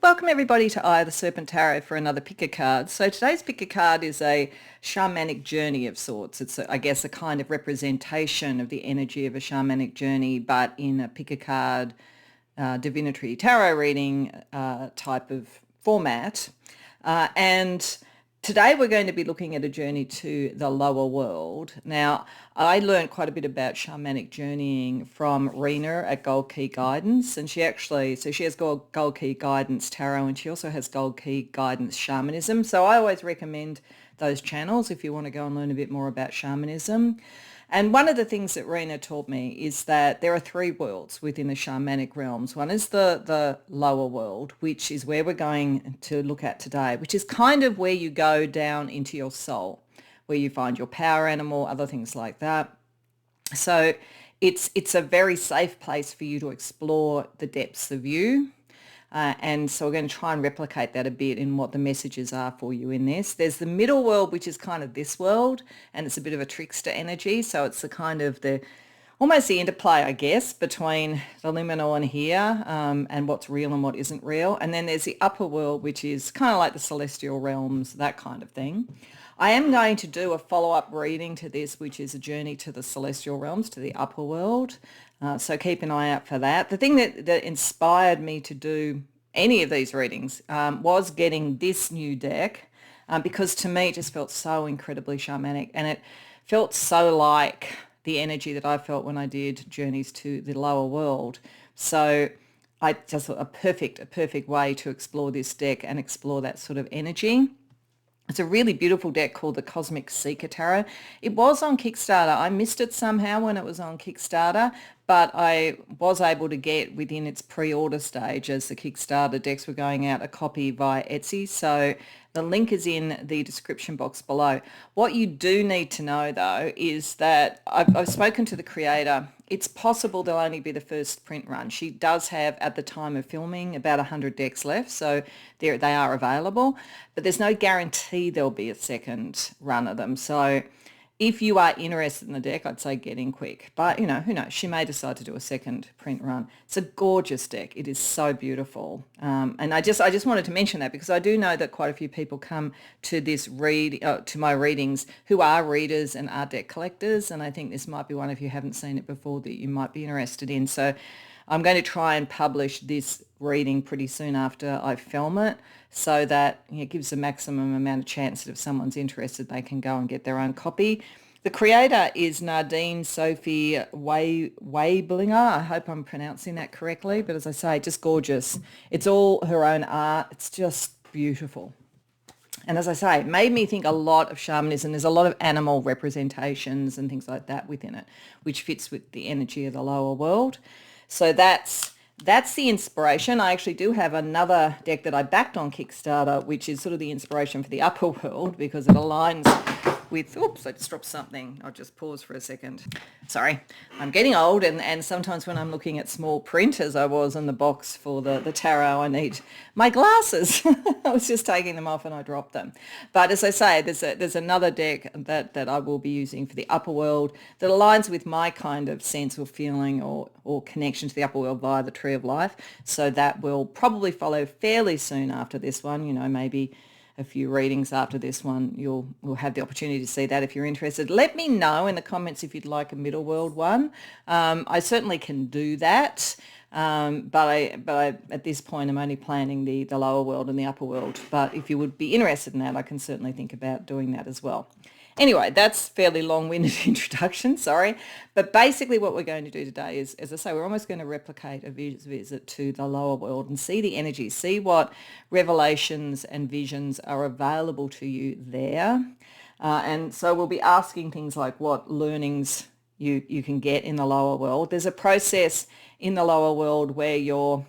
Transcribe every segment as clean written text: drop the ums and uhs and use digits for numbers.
Welcome everybody to Eye of the Serpent Tarot for another pick a card. So today's pick a card is a shamanic journey of sorts. It's, I guess, a kind of representation of the energy of a shamanic journey, but in a pick a card divinatory tarot reading type of format. And today we're going to be looking at a journey to the lower world. Now, I learned quite a bit about shamanic journeying from Rena at Gold Key Guidance, and she has Gold Key Guidance Tarot, and she also has Gold Key Guidance Shamanism. So I always recommend those channels if you want to go and learn a bit more about shamanism. And one of the things that Rena taught me is that there are three worlds within the shamanic realms. One is the lower world, which is where we're going to look at today, which is kind of where you go down into your soul, where you find your power animal, other things like that. So it's a very safe place for you to explore the depths of you. And so we're going to try and replicate that a bit in what the messages are for you in this. There's the middle world, which is kind of this world, and it's a bit of a trickster energy. So it's the kind of almost the interplay, I guess, between the liminal and here and what's real and what isn't real. And then there's the upper world, which is kind of like the celestial realms, that kind of thing. I am going to do a follow-up reading to this, which is a journey to the celestial realms, to the upper world. So keep an eye out for that. The thing that inspired me to do any of these readings was getting this new deck because to me it just felt so incredibly shamanic, and it felt so like the energy that I felt when I did Journeys to the Lower World. So I just thought a perfect way to explore this deck and explore that sort of energy. It's a really beautiful deck called the Cosmic Seeker Tarot. It was on Kickstarter. I missed it somehow when it was on Kickstarter, but I was able to get within its pre-order stage as the Kickstarter decks were going out a copy via Etsy. So the link is in the description box below. What you do need to know though is that I've spoken to the creator. It's possible they'll only be the first print run. She does have, at the time of filming, about 100 decks left, so they are available, but there's no guarantee there'll be a second run of them. So if you are interested in the deck, I'd say get in quick. But, you know, who knows? She may decide to do a second print run. It's a gorgeous deck. It is so beautiful. And I just wanted to mention that because I do know that quite a few people come to to my readings who are readers and are deck collectors. And I think this might be one, if you haven't seen it before, that you might be interested in. So I'm going to try and publish this reading pretty soon after I film it so that it gives the maximum amount of chance that if someone's interested, they can go and get their own copy. The creator is Nadine Sophie Weiblinger. I hope I'm pronouncing that correctly, but as I say, just gorgeous. It's all her own art. It's just beautiful. And as I say, it made me think a lot of shamanism. There's a lot of animal representations and things like that within it, which fits with the energy of the lower world. So that's the inspiration. I actually do have another deck that I backed on Kickstarter, which is sort of the inspiration for the upper world because it aligns with, oops, I just dropped something. I'll just pause for a second. Sorry, I'm getting old and sometimes when I'm looking at small print, as I was in the box for the tarot, I need my glasses. I was just taking them off and I dropped them. But as I say, there's another deck that I will be using for the upper world that aligns with my kind of sense or feeling or connection to the upper world via the Tree of Life. So that will probably follow fairly soon after this one, you know, maybe a few readings after this one. You'll have the opportunity to see that if you're interested. Let me know in the comments if you'd like a middle world one. I certainly can do that, but I at this point I'm only planning the lower world and the upper world. But if you would be interested in that, I can certainly think about doing that as well. Anyway, that's fairly long-winded introduction, sorry. But basically what we're going to do today is, as I say, we're almost going to replicate a visit to the lower world and see the energy, see what revelations and visions are available to you there. And so we'll be asking things like what learnings you can get in the lower world. There's a process in the lower world where your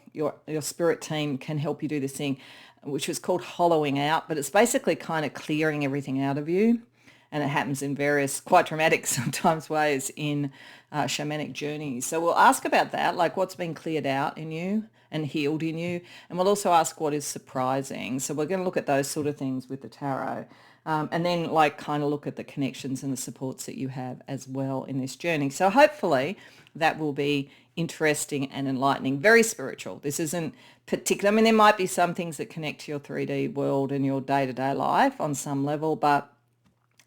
spirit team can help you do this thing, which is called hollowing out, but it's basically kind of clearing everything out of you. And it happens in various, quite dramatic sometimes, ways in shamanic journeys. So we'll ask about that, like what's been cleared out in you and healed in you. And we'll also ask what is surprising. So we're going to look at those sort of things with the tarot. And then like kind of look at the connections and the supports that you have as well in this journey. So hopefully that will be interesting and enlightening, very spiritual. This isn't particular. I mean, there might be some things that connect to your 3D world and your day-to-day life on some level, but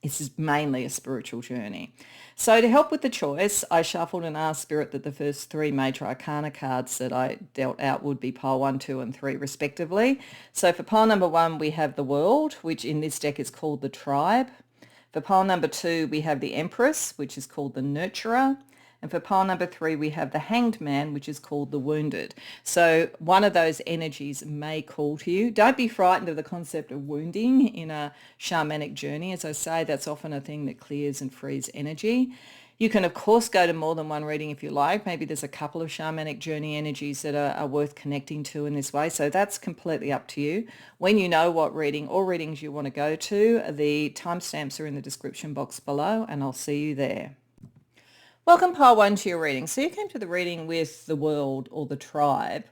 this is mainly a spiritual journey. So to help with the choice, I shuffled and asked Spirit that the first 3 major arcana cards that I dealt out would be pile 1, 2 and 3 respectively. So for pile number 1, we have the World, which in this deck is called the Tribe. For pile number 2, we have the Empress, which is called the Nurturer. And for pile number 3, we have the Hanged Man, which is called the Wounded. So one of those energies may call to you. Don't be frightened of the concept of wounding in a shamanic journey. As I say, that's often a thing that clears and frees energy. You can, of course, go to more than one reading if you like. Maybe there's a couple of shamanic journey energies that are worth connecting to in this way. So that's completely up to you. When you know what reading or readings you want to go to, the timestamps are in the description box below, and I'll see you there. Welcome pile 1 to your reading. So you came to the reading with the World or the Tribe.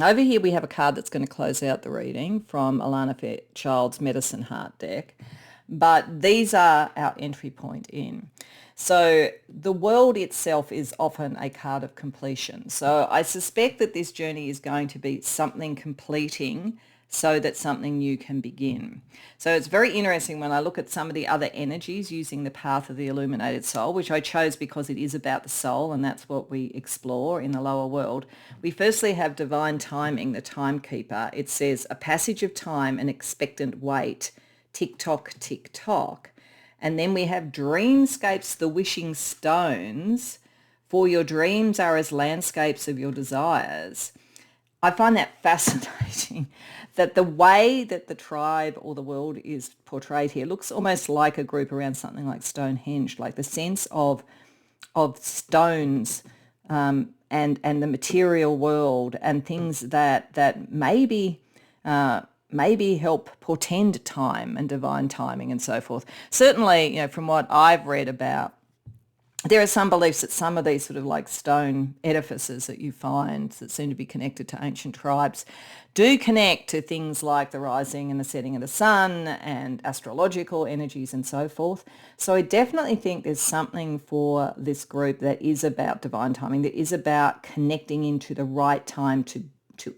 Over here we have a card that's going to close out the reading from Alana Fairchild's Medicine Heart deck. But these are our entry point in. So the World itself is often a card of completion. So I suspect that this journey is going to be something completing so that something new can begin. So it's very interesting when I look at some of the other energies using the path of the illuminated soul, which I chose because it is about the soul and that's what we explore in the lower world. We firstly have divine timing, the timekeeper. It says a passage of time, an expectant wait, tick-tock, tick-tock. And then we have dreamscapes, the wishing stones, for your dreams are as landscapes of your desires. I find that fascinating, that the way that the tribe or the world is portrayed here looks almost like a group around something like Stonehenge, like the sense of stones and the material world and things that maybe help portend time and divine timing and so forth. Certainly, from what I've read about, there are some beliefs that some of these sort of like stone edifices that you find that seem to be connected to ancient tribes do connect to things like the rising and the setting of the sun and astrological energies and so forth. So I definitely think there's something for this group that is about divine timing, that is about connecting into the right time to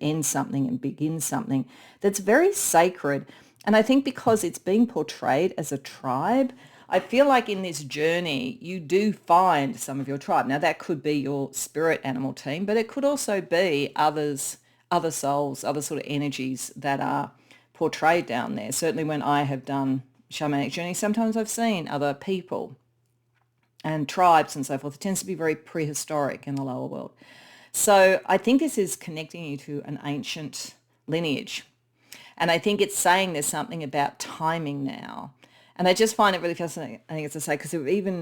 end something and begin something that's very sacred. And I think because it's being portrayed as a tribe, I feel like in this journey, you do find some of your tribe. Now, that could be your spirit animal team, but it could also be other souls, other sort of energies that are portrayed down there. Certainly when I have done shamanic journeys, sometimes I've seen other people and tribes and so forth. It tends to be very prehistoric in the lower world. So I think this is connecting you to an ancient lineage. And I think it's saying there's something about timing now. And I just find it really fascinating, I think it's to say, because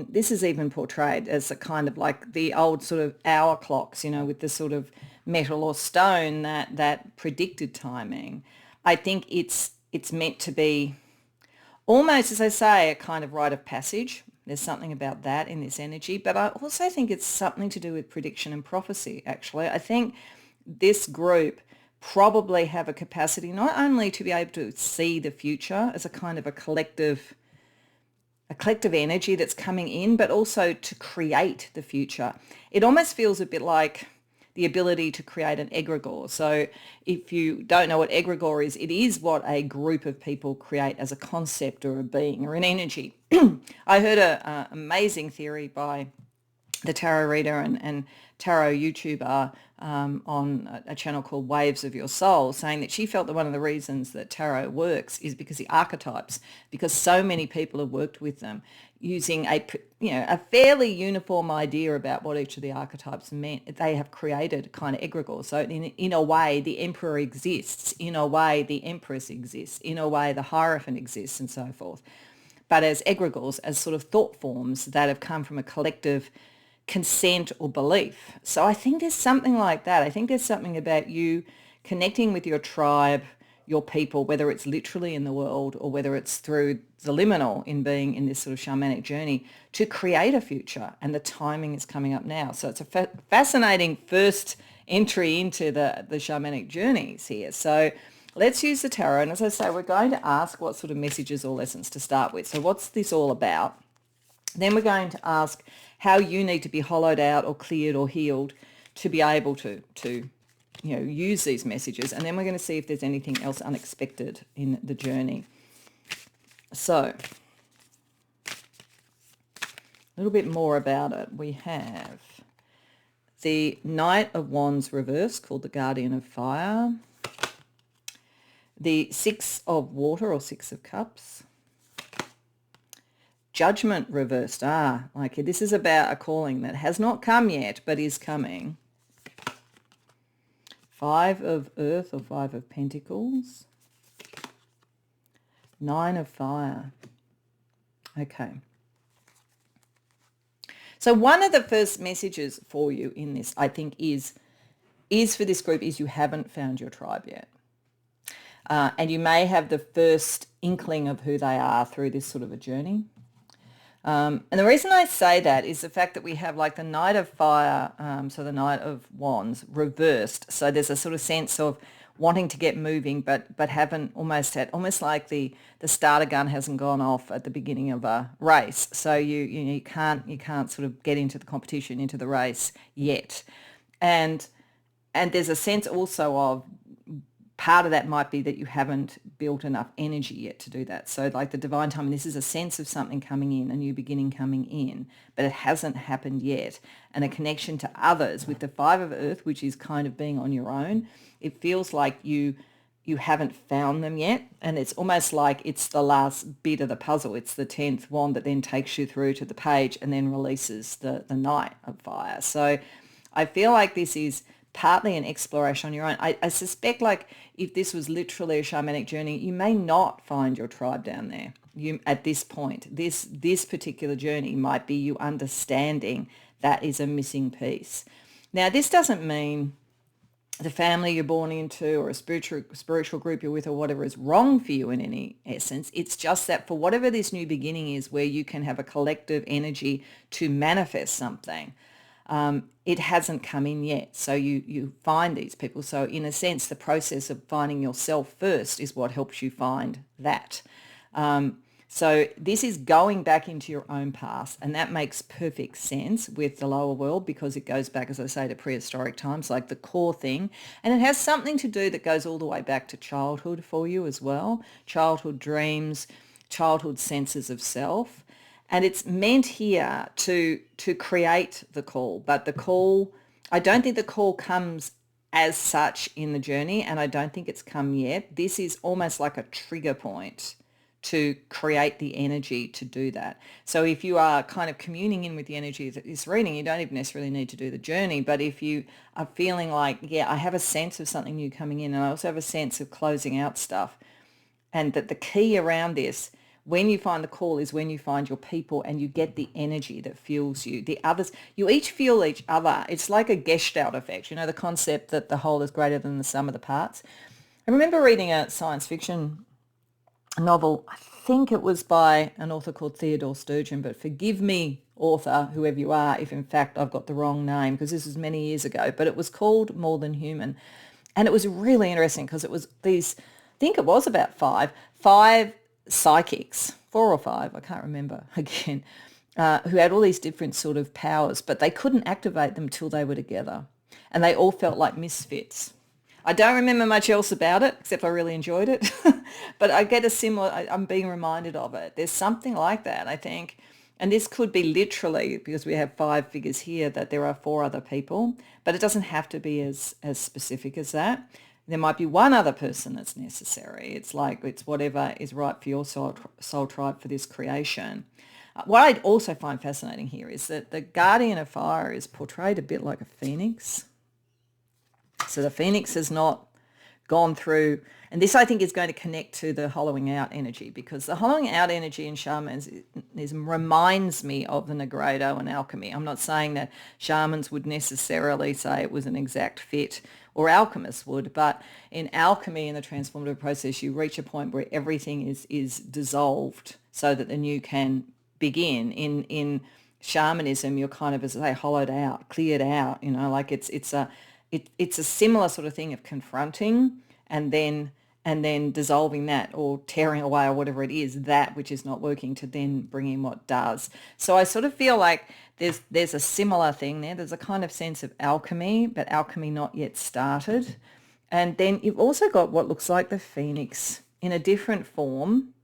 this is even portrayed as a kind of like the old sort of hour clocks, with the sort of metal or stone that predicted timing. I think it's meant to be almost, as I say, a kind of rite of passage. There's something about that in this energy. But I also think it's something to do with prediction and prophecy, actually. I think this group probably have a capacity not only to be able to see the future as a kind of a collective energy that's coming in, but also to create the future. It almost feels a bit like the ability to create an egregore. So if you don't know what egregore is, it is what a group of people create as a concept or a being or an energy. I heard an amazing theory by the tarot reader and tarot YouTuber on a channel called Waves of Your Soul, saying that she felt that one of the reasons that tarot works is because the archetypes, because so many people have worked with them using a fairly uniform idea about what each of the archetypes meant. They have created kind of egregore. So in a way, the emperor exists. In a way, the empress exists. In a way, the hierophant exists and so forth. But as egregores, as sort of thought forms that have come from a collective consent or belief. So I think there's something like that. I think there's something about you connecting with your tribe, your people, whether it's literally in the world or whether it's through the liminal in being in this sort of shamanic journey to create a future. And the timing is coming up now. So it's a fascinating first entry into the shamanic journeys here. So let's use the tarot. And as I say, we're going to ask what sort of messages or lessons to start with. So what's this all about? Then we're going to ask how you need to be hollowed out or cleared or healed to be able to use these messages. And then we're going to see if there's anything else unexpected in the journey. So a little bit more about it. We have the Knight of Wands reversed, called the Guardian of Fire. The Six of Water, or Six of Cups. Judgment reversed. Like this is about a calling that has not come yet, but is coming. Five of Earth, or Five of Pentacles. Nine of Fire. Okay. So one of the first messages for you in this, I think, is for this group, is you haven't found your tribe yet. And you may have the first inkling of who they are through this sort of a journey. And the reason I say that is the fact that we have like the Knight of Fire, so the Knight of Wands reversed. So there's a sort of sense of wanting to get moving, but haven't almost like the starter gun hasn't gone off at the beginning of a race. So you can't sort of get into the competition, into the race yet. And there's a sense also of, part of that might be that you haven't built enough energy yet to do that. So like the divine timing, this is a sense of something coming in, a new beginning coming in, but it hasn't happened yet. And a connection to others with the Five of Earth, which is kind of being on your own. It feels like you haven't found them yet. And it's almost like it's the last bit of the puzzle. It's the 10th wand that then takes you through to the page and then releases the Knight of Fire. So I feel like this is partly an exploration on your own. I suspect like if this was literally a shamanic journey, you may not find your tribe down there. At this point, this particular journey might be you understanding that is a missing piece. Now, this doesn't mean the family you're born into or a spiritual group you're with or whatever is wrong for you in any essence. It's just that for whatever this new beginning is, where you can have a collective energy to manifest something, it hasn't come in yet. So you find these people. So in a sense, the process of finding yourself first is what helps you find that. So this is going back into your own past, and that makes perfect sense with the lower world because it goes back, as I say, to prehistoric times, like the core thing. And it has something to do that goes all the way back to childhood for you as well, childhood dreams, childhood senses of self. And it's meant here to create the call. But the call, I don't think the call comes as such in the journey, and I don't think it's come yet. This is almost like a trigger point to create the energy to do that. So if you are kind of communing in with the energy that is reading, you don't even necessarily need to do the journey. But if you are feeling like, yeah, I have a sense of something new coming in, and I also have a sense of closing out stuff, and that the key around this, when you find the call, is when you find your people and you get the energy that fuels you. The others, you each feel each other. It's like a Gestalt effect, the concept that the whole is greater than the sum of the parts. I remember reading a science fiction novel, I think it was by an author called Theodore Sturgeon, but forgive me, author, whoever you are, if in fact I've got the wrong name, because this was many years ago, but it was called More Than Human. And it was really interesting because it was these, I think it was about five psychics, 4 or 5, I can't remember again, who had all these different sort of powers, but they couldn't activate them till they were together. And they all felt like misfits. I don't remember much else about it, except I really enjoyed it. But I get a similar, I'm being reminded of it. There's something like that, I think. And this could be literally, because we have 5 figures here, that there are 4 other people. But it doesn't have to be as specific as that. There might be one other person that's necessary. It's like, it's whatever is right for your soul tribe for this creation. What I also find fascinating here is that the Guardian of Fire is portrayed a bit like a phoenix. So the phoenix has not gone through, and this I think is going to connect to the hollowing out energy, because the hollowing out energy in shamans reminds me of the Negredo and alchemy. I'm not saying that shamans would necessarily say it was an exact fit, or alchemists would, but in alchemy, in the transformative process, you reach a point where everything is dissolved so that the new can begin. In shamanism, you're kind of, as I say, hollowed out, cleared out, like it's a similar sort of thing of confronting and then and then dissolving that or tearing away or whatever it is, that which is not working, to then bring in what does. So I sort of feel like there's a similar thing there. There's a kind of sense of alchemy, but alchemy not yet started. And then you've also got what looks like the phoenix in a different form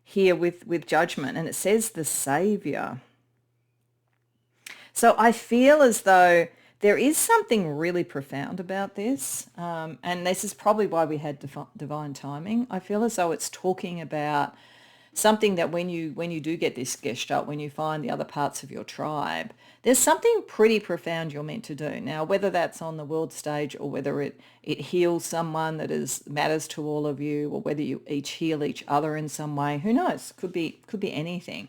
here with judgment, and it says the savior. So I feel as though there is something really profound about this, and this is probably why we had divine timing. I feel as though it's talking about something that when you do get this gestalt, when you find the other parts of your tribe, there's something pretty profound you're meant to do. Now, whether that's on the world stage or whether it heals someone that matters to all of you, or whether you each heal each other in some way, who knows? Could be anything.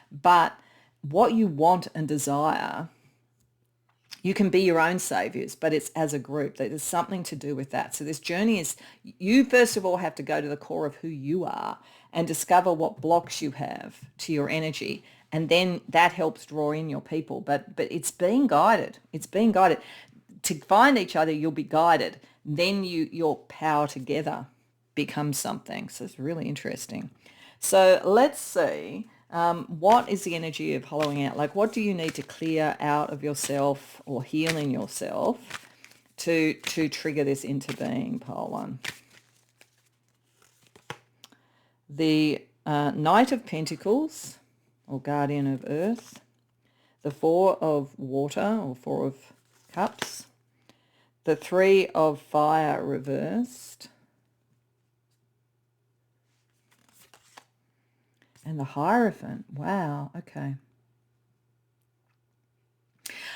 But what you want and desire, you can be your own saviors, but it's as a group. There's something to do with that. So this journey is, you first of all have to go to the core of who you are and discover what blocks you have to your energy. And then that helps draw in your people. But it's being guided. It's being guided. To find each other, you'll be guided. Then your power together becomes something. So it's really interesting. So let's see. What is the energy of hollowing out? Like, what do you need to clear out of yourself or heal in yourself to trigger this into being, pile one? The Knight of Pentacles, or Guardian of Earth. The Four of Water, or Four of Cups. The Three of Fire reversed. And the Hierophant. Wow, okay.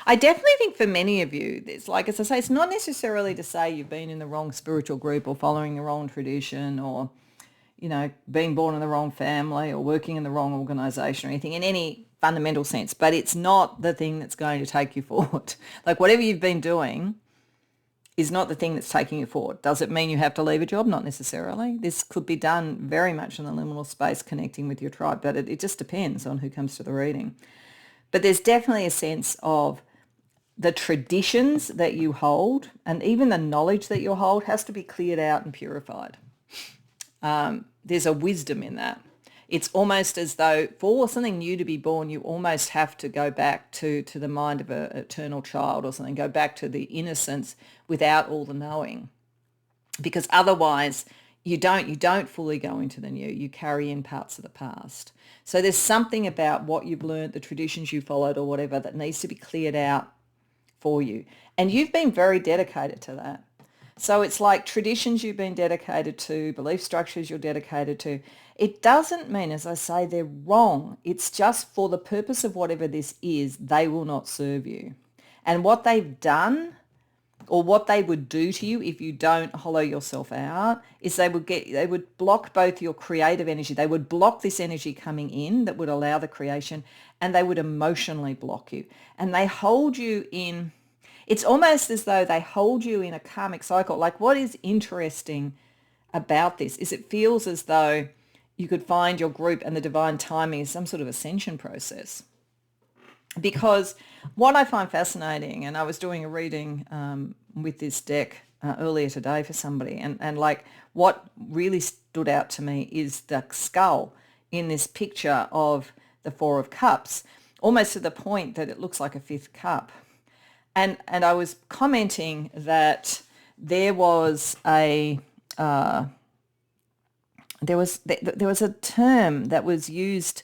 I definitely think for many of you, it's like, as I say, it's not necessarily to say you've been in the wrong spiritual group or following the wrong tradition or, being born in the wrong family or working in the wrong organisation or anything in any fundamental sense, but it's not the thing that's going to take you forward. Like, whatever you've been doing is not the thing that's taking you forward. Does it mean you have to leave a job? Not necessarily. This could be done very much in the liminal space, connecting with your tribe, but it just depends on who comes to the reading. But there's definitely a sense of the traditions that you hold, and even the knowledge that you hold, has to be cleared out and purified. There's a wisdom in that. It's almost as though for something new to be born, you almost have to go back to the mind of an eternal child or something, go back to the innocence without all the knowing. Because otherwise you don't fully go into the new. You carry in parts of the past. So there's something about what you've learned, the traditions you followed or whatever, that needs to be cleared out for you. And you've been very dedicated to that. So it's like traditions you've been dedicated to, belief structures you're dedicated to. It doesn't mean, as I say, they're wrong. It's just for the purpose of whatever this is, they will not serve you. And what they've done, or what they would do to you if you don't hollow yourself out, is they would block both your creative energy. They would block this energy coming in that would allow the creation, and they would emotionally block you. And they hold you in, it's almost as though they hold you in a karmic cycle. Like, what is interesting about this is it feels as though you could find your group and the divine timing is some sort of ascension process. Because what I find fascinating, and I was doing a reading with this deck earlier today for somebody, and like what really stood out to me is the skull in this picture of the Four of Cups, almost to the point that it looks like a fifth cup. And I was commenting that there was a there was a term that was used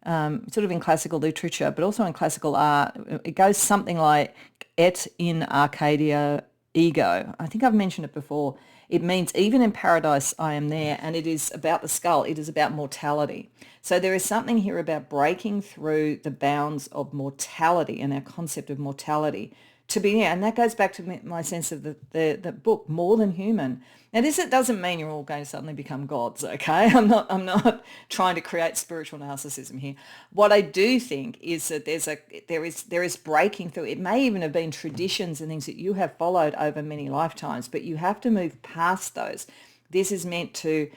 sort of in classical literature, but also in classical art. It goes something like "et in Arcadia ego." I think I've mentioned it before. It means even in paradise I am there, and it is about the skull. It is about mortality. So there is something here about breaking through the bounds of mortality and our concept of mortality to be there. And that goes back to my sense of the book, More Than Human. Now, it doesn't mean you're all going to suddenly become gods, okay? I'm not trying to create spiritual narcissism here. What I do think is that there is breaking through. It may even have been traditions and things that you have followed over many lifetimes, but you have to move past those. This is meant to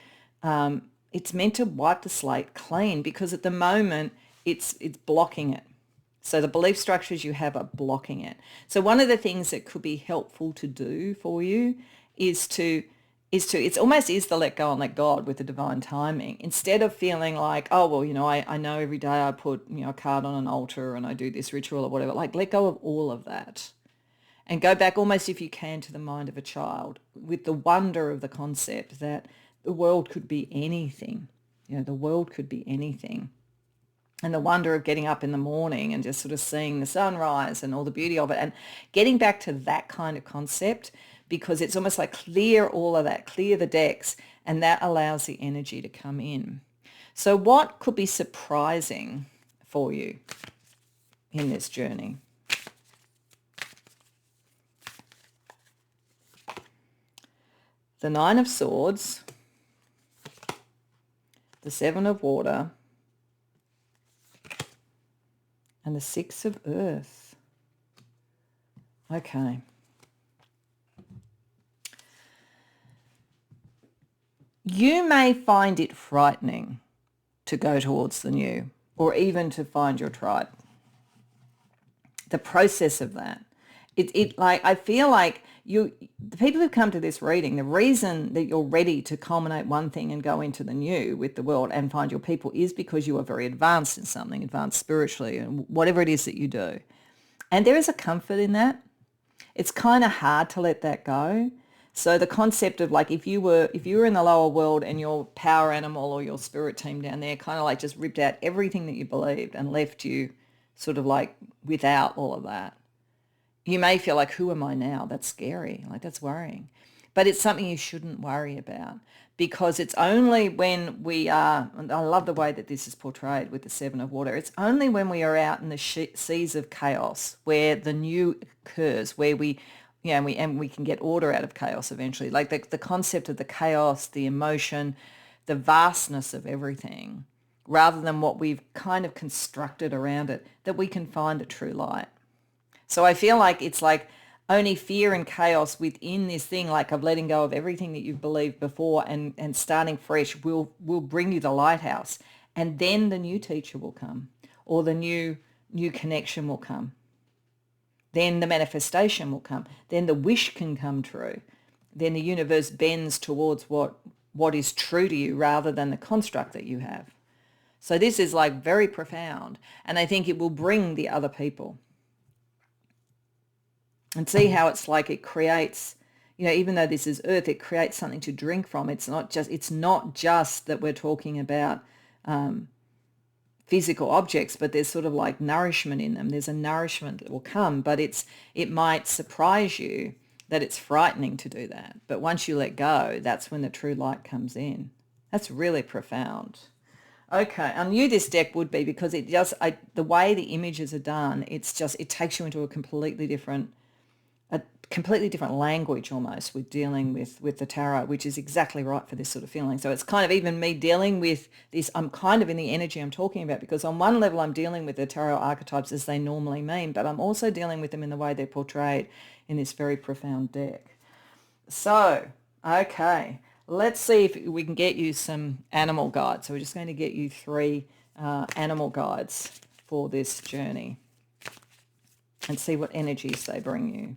it's meant to wipe the slate clean, because at the moment it's blocking it. So the belief structures you have are blocking it. So one of the things that could be helpful to do for you is to it's almost is the let go and let God with the divine timing, instead of feeling like, oh, well, I know every day I put, a card on an altar and I do this ritual or whatever. Like, let go of all of that and go back almost, if you can, to the mind of a child with the wonder of the concept that the world could be anything. The world could be anything. And the wonder of getting up in the morning and just sort of seeing the sunrise and all the beauty of it, and getting back to that kind of concept, because it's almost like clear all of that, clear the decks, and that allows the energy to come in. So what could be surprising for you in this journey? The Nine of Swords, the Seven of Water, and the Six of Earth. Okay. You may find it frightening to go towards the new, or even to find your tribe. The process of that. I feel like the people who come to this reading, the reason that you're ready to culminate one thing and go into the new with the world and find your people is because you are very advanced in something, advanced spiritually, and whatever it is that you do. And there is a comfort in that. It's kind of hard to let that go. So the concept of, like, if you were in the lower world and your power animal or your spirit team down there kind of like just ripped out everything that you believed and left you sort of like without all of that, you may feel like, who am I now? That's scary. Like, that's worrying. But it's something you shouldn't worry about, because it's only when we are, and I love the way that this is portrayed with the Seven of Water, it's only when we are out in the seas of chaos where the new occurs, where we can get order out of chaos eventually. Like the concept of the chaos, the emotion, the vastness of everything, rather than what we've kind of constructed around it, that we can find a true light. So I feel like it's like only fear and chaos within this thing, like of letting go of everything that you've believed before and starting fresh, will bring you the lighthouse. And then the new teacher will come, or the new connection will come. Then the manifestation will come. Then the wish can come true. Then the universe bends towards what is true to you rather than the construct that you have. So this is like very profound. And I think it will bring the other people. And see how it's like it creates, even though this is earth, it creates something to drink from. It's not just that we're talking about physical objects, but there's sort of like nourishment in them. There's a nourishment that will come, but it might surprise you that it's frightening to do that. But once you let go, that's when the true light comes in. That's really profound. Okay, I knew this deck would be, because the way the images are done, it takes you into a completely different language almost with dealing with the tarot, which is exactly right for this sort of feeling. So it's kind of even me dealing with this, I'm kind of in the energy I'm talking about, because on one level I'm dealing with the tarot archetypes as they normally mean, but I'm also dealing with them in the way they're portrayed in this very profound deck. So, okay, let's see if we can get you some animal guides. So we're just going to get you 3 animal guides for this journey and see what energies they bring you.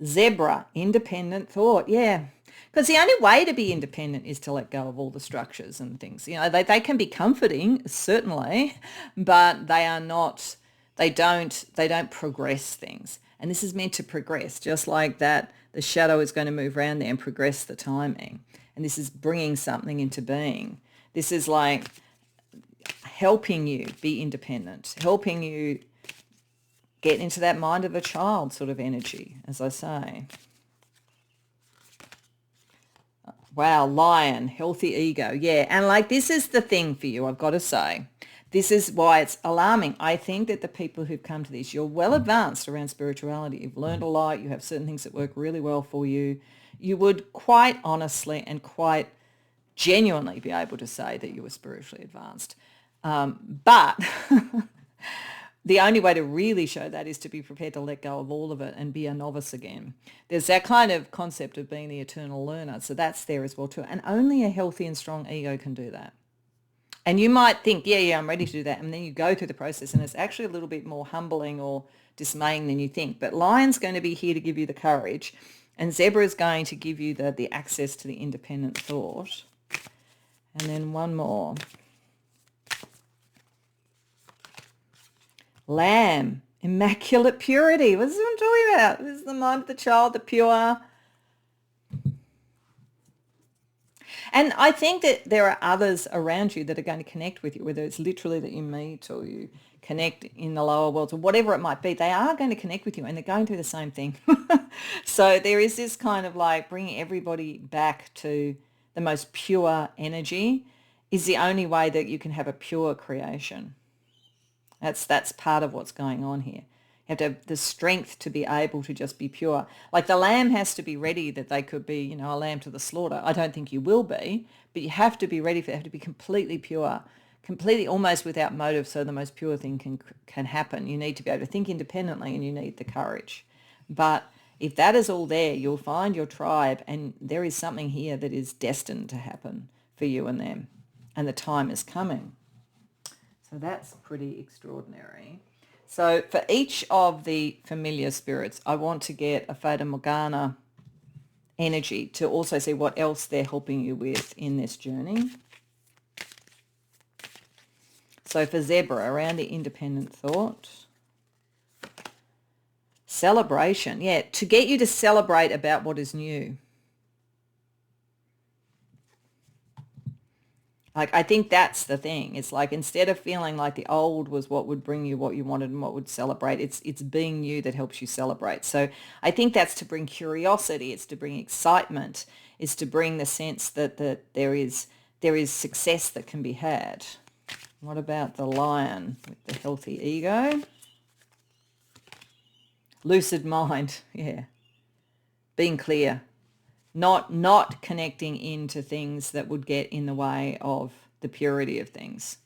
Zebra, independent thought. Yeah, because the only way to be independent is to let go of all the structures and things. They can be comforting, certainly, but they don't progress things. And this is meant to progress, just like that the shadow is going to move around there and progress the timing. And this is bringing something into being. This is like helping you be independent, helping you get into that mind of a child sort of energy, as I say. Wow, lion, healthy ego. Yeah, and like this is the thing for you, I've got to say. This is why it's alarming. I think that the people who've come to this, you're well advanced around spirituality. You've learned a lot. You have certain things that work really well for you. You would quite honestly and quite genuinely be able to say that you were spiritually advanced. But the only way to really show that is to be prepared to let go of all of it and be a novice again. There's that kind of concept of being the eternal learner. So that's there as well too. And only a healthy and strong ego can do that. And you might think, yeah, I'm ready to do that. And then you go through the process and it's actually a little bit more humbling or dismaying than you think. But Lion's going to be here to give you the courage, and Zebra is going to give you the access to the independent thought. And then one more. Lamb, immaculate purity. What is what I'm talking about? This is the mind of the child, the pure. And I think that there are others around you that are going to connect with you, whether it's literally that you meet or you connect in the lower worlds or whatever it might be. They are going to connect with you and they're going through the same thing. So there is this kind of like bringing everybody back to the most pure energy is the only way that you can have a pure creation. That's part of what's going on here. You have to have the strength to be able to just be pure. Like the lamb has to be ready that they could be, a lamb to the slaughter. I don't think you will be, but you have to be ready for it. You have to be completely pure, completely almost without motive, so the most pure thing can happen. You need to be able to think independently and you need the courage. But if that is all there, you'll find your tribe, and there is something here that is destined to happen for you and them, and the time is coming. So that's pretty extraordinary. So for each of the familiar spirits, I want to get a Fata Morgana energy to also see what else they're helping you with in this journey. So for Zebra, around the independent thought. Celebration, yeah, to get you to celebrate about what is new. Like, I think that's the thing. It's like instead of feeling like the old was what would bring you what you wanted and what would celebrate, it's being new that helps you celebrate. So I think that's to bring curiosity. It's to bring excitement. It's to bring the sense that there is success that can be had. What about the lion with the healthy ego? Lucid mind, yeah. Being clear. Not connecting into things that would get in the way of the purity of things,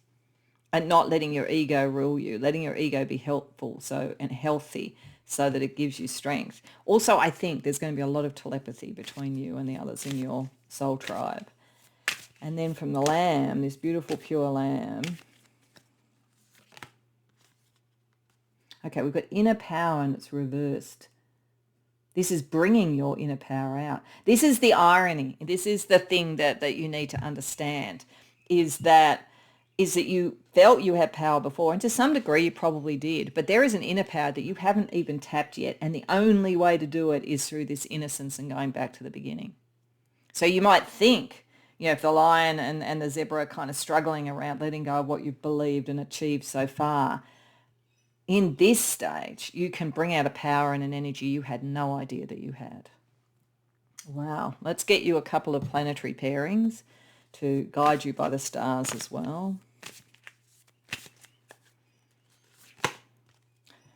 and not letting your ego rule you, letting your ego be helpful and healthy so that it gives you strength. Also, I think there's going to be a lot of telepathy between you and the others in your soul tribe. And then from the lamb, this beautiful pure lamb. Okay, we've got inner power and it's reversed. This is bringing your inner power out. This is the irony. This is the thing that you need to understand, is that you felt you had power before, and to some degree you probably did, but there is an inner power that you haven't even tapped yet, and the only way to do it is through this innocence and going back to the beginning. So you might think, if the lion and the zebra are kind of struggling around letting go of what you've believed and achieved so far, in this stage, you can bring out a power and an energy you had no idea that you had. Wow. Let's get you a couple of planetary pairings to guide you by the stars as well.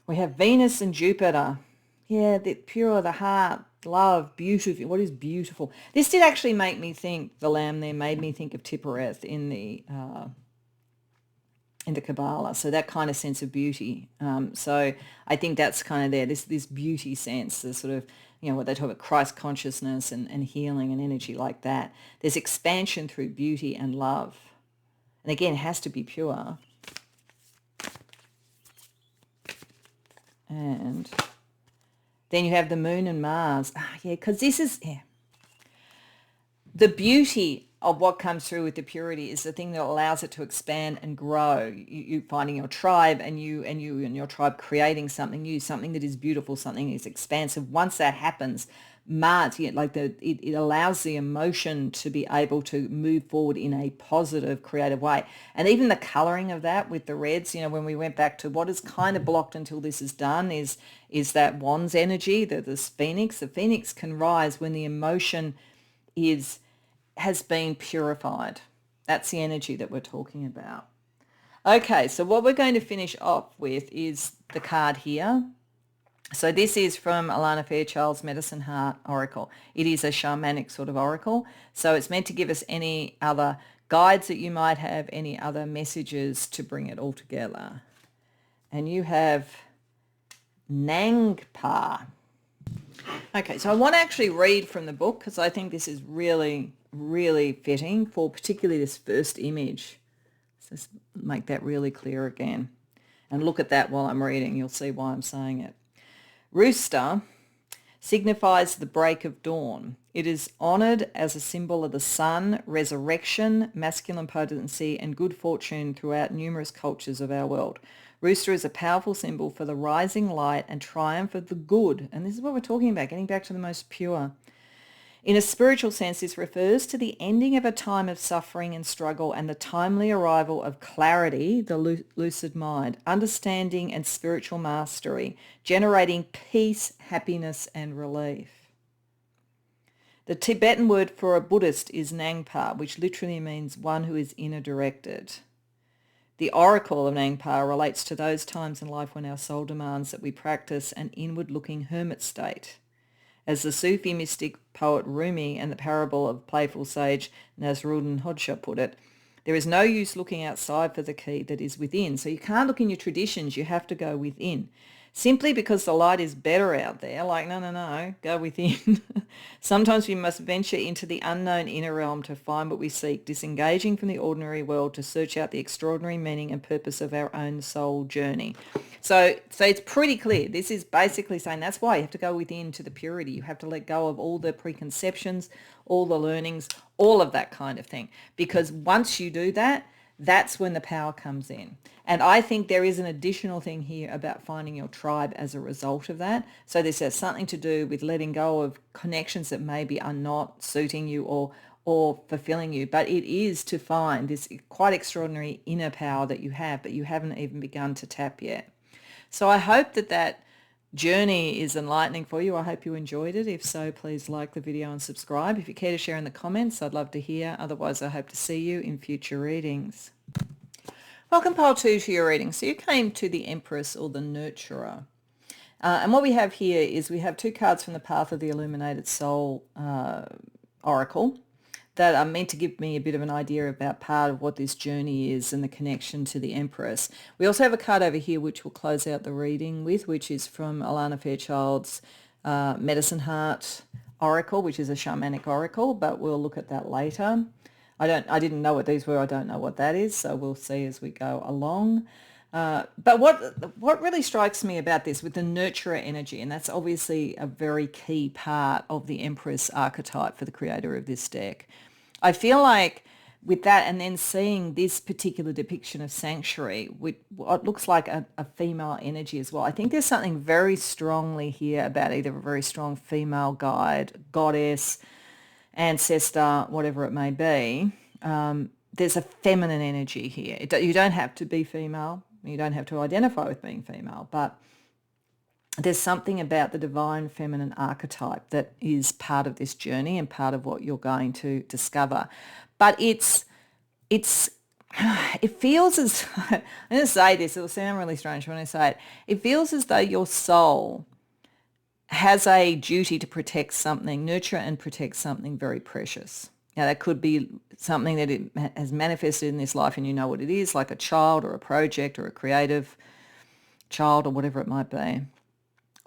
We have Venus and Jupiter. Yeah, the pure, the heart, love, beautiful. What is beautiful? This did actually make me think, the lamb there made me think of Tippereth in the Kabbalah, so that kind of sense of beauty. So I think that's kind of there, this beauty sense, the sort of, what they talk about, Christ consciousness and healing and energy like that. There's expansion through beauty and love. And again, it has to be pure. And then you have the moon and Mars. Because this is, the beauty of what comes through with the purity is the thing that allows it to expand and grow. You finding your tribe and you and your tribe creating something new, something that is beautiful, something that is expansive. Once that happens, Mars, it allows the emotion to be able to move forward in a positive, creative way. And even the colouring of that with the reds, when we went back to what is kind of blocked until this is done is that wands energy, this phoenix. The phoenix can rise when the emotion has been purified. That's the energy that we're talking about. Okay, so what we're going to finish off with is the card here. So this is from Alana Fairchild's Medicine Heart Oracle. It is a shamanic sort of oracle. So it's meant to give us any other guides that you might have, any other messages to bring it all together. And you have Nangpa. Okay, so I want to actually read from the book because I think this is really, really fitting for particularly this first image. Let's make that really clear again. And look at that while I'm reading. You'll see why I'm saying it. Rooster signifies the break of dawn. It is honoured as a symbol of the sun, resurrection, masculine potency, and good fortune throughout numerous cultures of our world. Rooster is a powerful symbol for the rising light and triumph of the good. And this is what we're talking about, getting back to the most pure. In a spiritual sense, this refers to the ending of a time of suffering and struggle and the timely arrival of clarity, the lucid mind, understanding and spiritual mastery, generating peace, happiness and relief. The Tibetan word for a Buddhist is Nangpa, which literally means one who is inner directed. The oracle of Nangpa relates to those times in life when our soul demands that we practice an inward-looking hermit state. As the Sufi mystic poet Rumi and the parable of playful sage Nasruddin Hodja put it, there is no use looking outside for the key that is within. So you can't look in your traditions, you have to go within. Simply because the light is better out there, like, no, go within. Sometimes we must venture into the unknown inner realm to find what we seek, disengaging from the ordinary world to search out the extraordinary meaning and purpose of our own soul journey. So it's pretty clear. This is basically saying that's why you have to go within to the purity. You have to let go of all the preconceptions, all the learnings, all of that kind of thing. Because once you do that, that's when the power comes in. And I think there is an additional thing here about finding your tribe as a result of that. So this has something to do with letting go of connections that maybe are not suiting you or fulfilling you. But it is to find this quite extraordinary inner power that you have, but you haven't even begun to tap yet. So I hope that journey is enlightening for you. I hope you enjoyed it. If so, please like the video and subscribe. If you care to share in the comments, I'd love to hear. Otherwise, I hope to see you in future readings. Welcome, Pile 2, to your reading. So you came to the Empress, or the Nurturer. And what we have here is we have 2 cards from the Path of the Illuminated Soul Oracle that are meant to give me a bit of an idea about part of what this journey is and the connection to the Empress. We also have a card over here which we'll close out the reading with, which is from Alana Fairchild's Medicine Heart Oracle, which is a shamanic oracle, but we'll look at that later. I didn't know what these were. I don't know what that is, so we'll see as we go along. But what really strikes me about this with the nurturer energy, and that's obviously a very key part of the Empress archetype for the creator of this deck. I feel like with that, and then seeing this particular depiction of sanctuary with what looks like a female energy as well, I think there's something very strongly here about either a very strong female guide, goddess, ancestor, whatever it may be. There's a feminine energy here. You don't have to be female. You don't have to identify with being female, but there's something about the divine feminine archetype that is part of this journey and part of what you're going to discover. But it feels as, I'm going to say this, it'll sound really strange when I say it. It feels as though your soul has a duty to protect something, nurture and protect something very precious. Now, that could be something that it has manifested in this life and you know what it is, like a child or a project or a creative child or whatever it might be,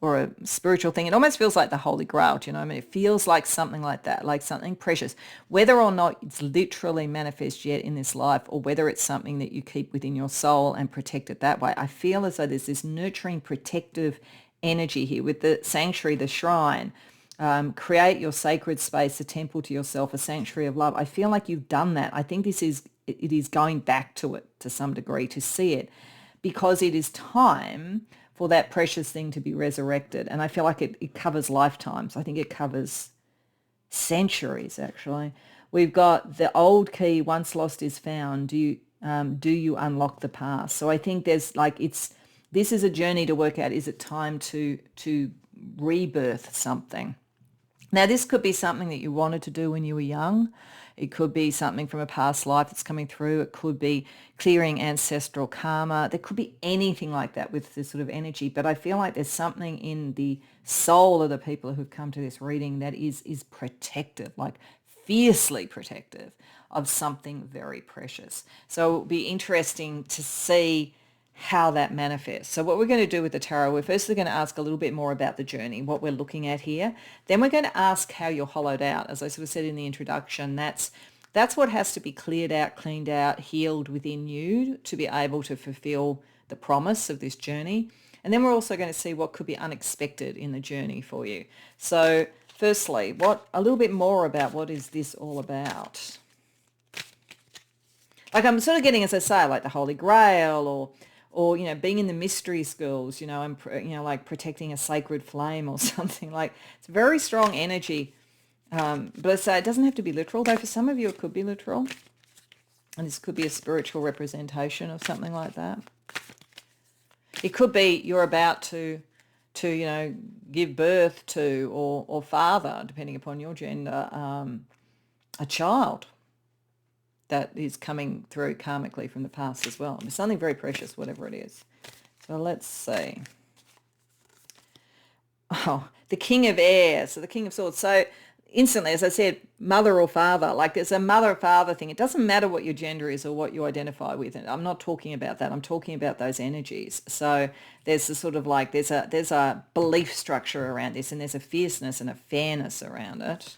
or a spiritual thing. It almost feels like the Holy Grail, do you know what I mean? It feels like something like that, like something precious. Whether or not it's literally manifest yet in this life, or whether it's something that you keep within your soul and protect it that way, I feel as though there's this nurturing, protective energy here with the sanctuary, the shrine. Create your sacred space, a temple to yourself, a sanctuary of love. I feel like you've done that. I think it is going back to it to some degree, to see it, because it is time for that precious thing to be resurrected. And I feel like it covers lifetimes. I think it covers centuries, actually. We've got the old key, once lost is found. Do you unlock the past? So I think there's this is a journey to work out, is it time to rebirth something? Now, this could be something that you wanted to do when you were young. It could be something from a past life that's coming through. It could be clearing ancestral karma. There could be anything like that with this sort of energy. But I feel like there's something in the soul of the people who've come to this reading that is protective, like fiercely protective of something very precious. So it'll be interesting to see how that manifests. So what we're going to do with the tarot, we're firstly going to ask a little bit more about the journey, what we're looking at here. Then we're going to ask how you're hollowed out. As I sort of said in the introduction, that's That's what has to be cleared out, cleaned out, healed within you to be able to fulfill the promise of this journey. And then we're also going to see what could be unexpected in the journey for you. So firstly, a little bit more about what is this all about? Like I'm sort of getting, as I say, like the Holy Grail or being in the mystery schools, and like protecting a sacred flame or something. Like it's very strong energy. But I say it doesn't have to be literal, though for some of you it could be literal. And this could be a spiritual representation of something like that. It could be you're about to give birth to or father, depending upon your gender, a child that is coming through karmically from the past as well. It's something very precious, whatever it is. So let's see. Oh, the King of Air, so the King of Swords. So instantly, as I said, mother or father, like there's a mother-father thing. It doesn't matter what your gender is or what you identify with. I'm not talking about that. I'm talking about those energies. So there's a sort of like, there's a belief structure around this, and there's a fierceness and a fairness around it.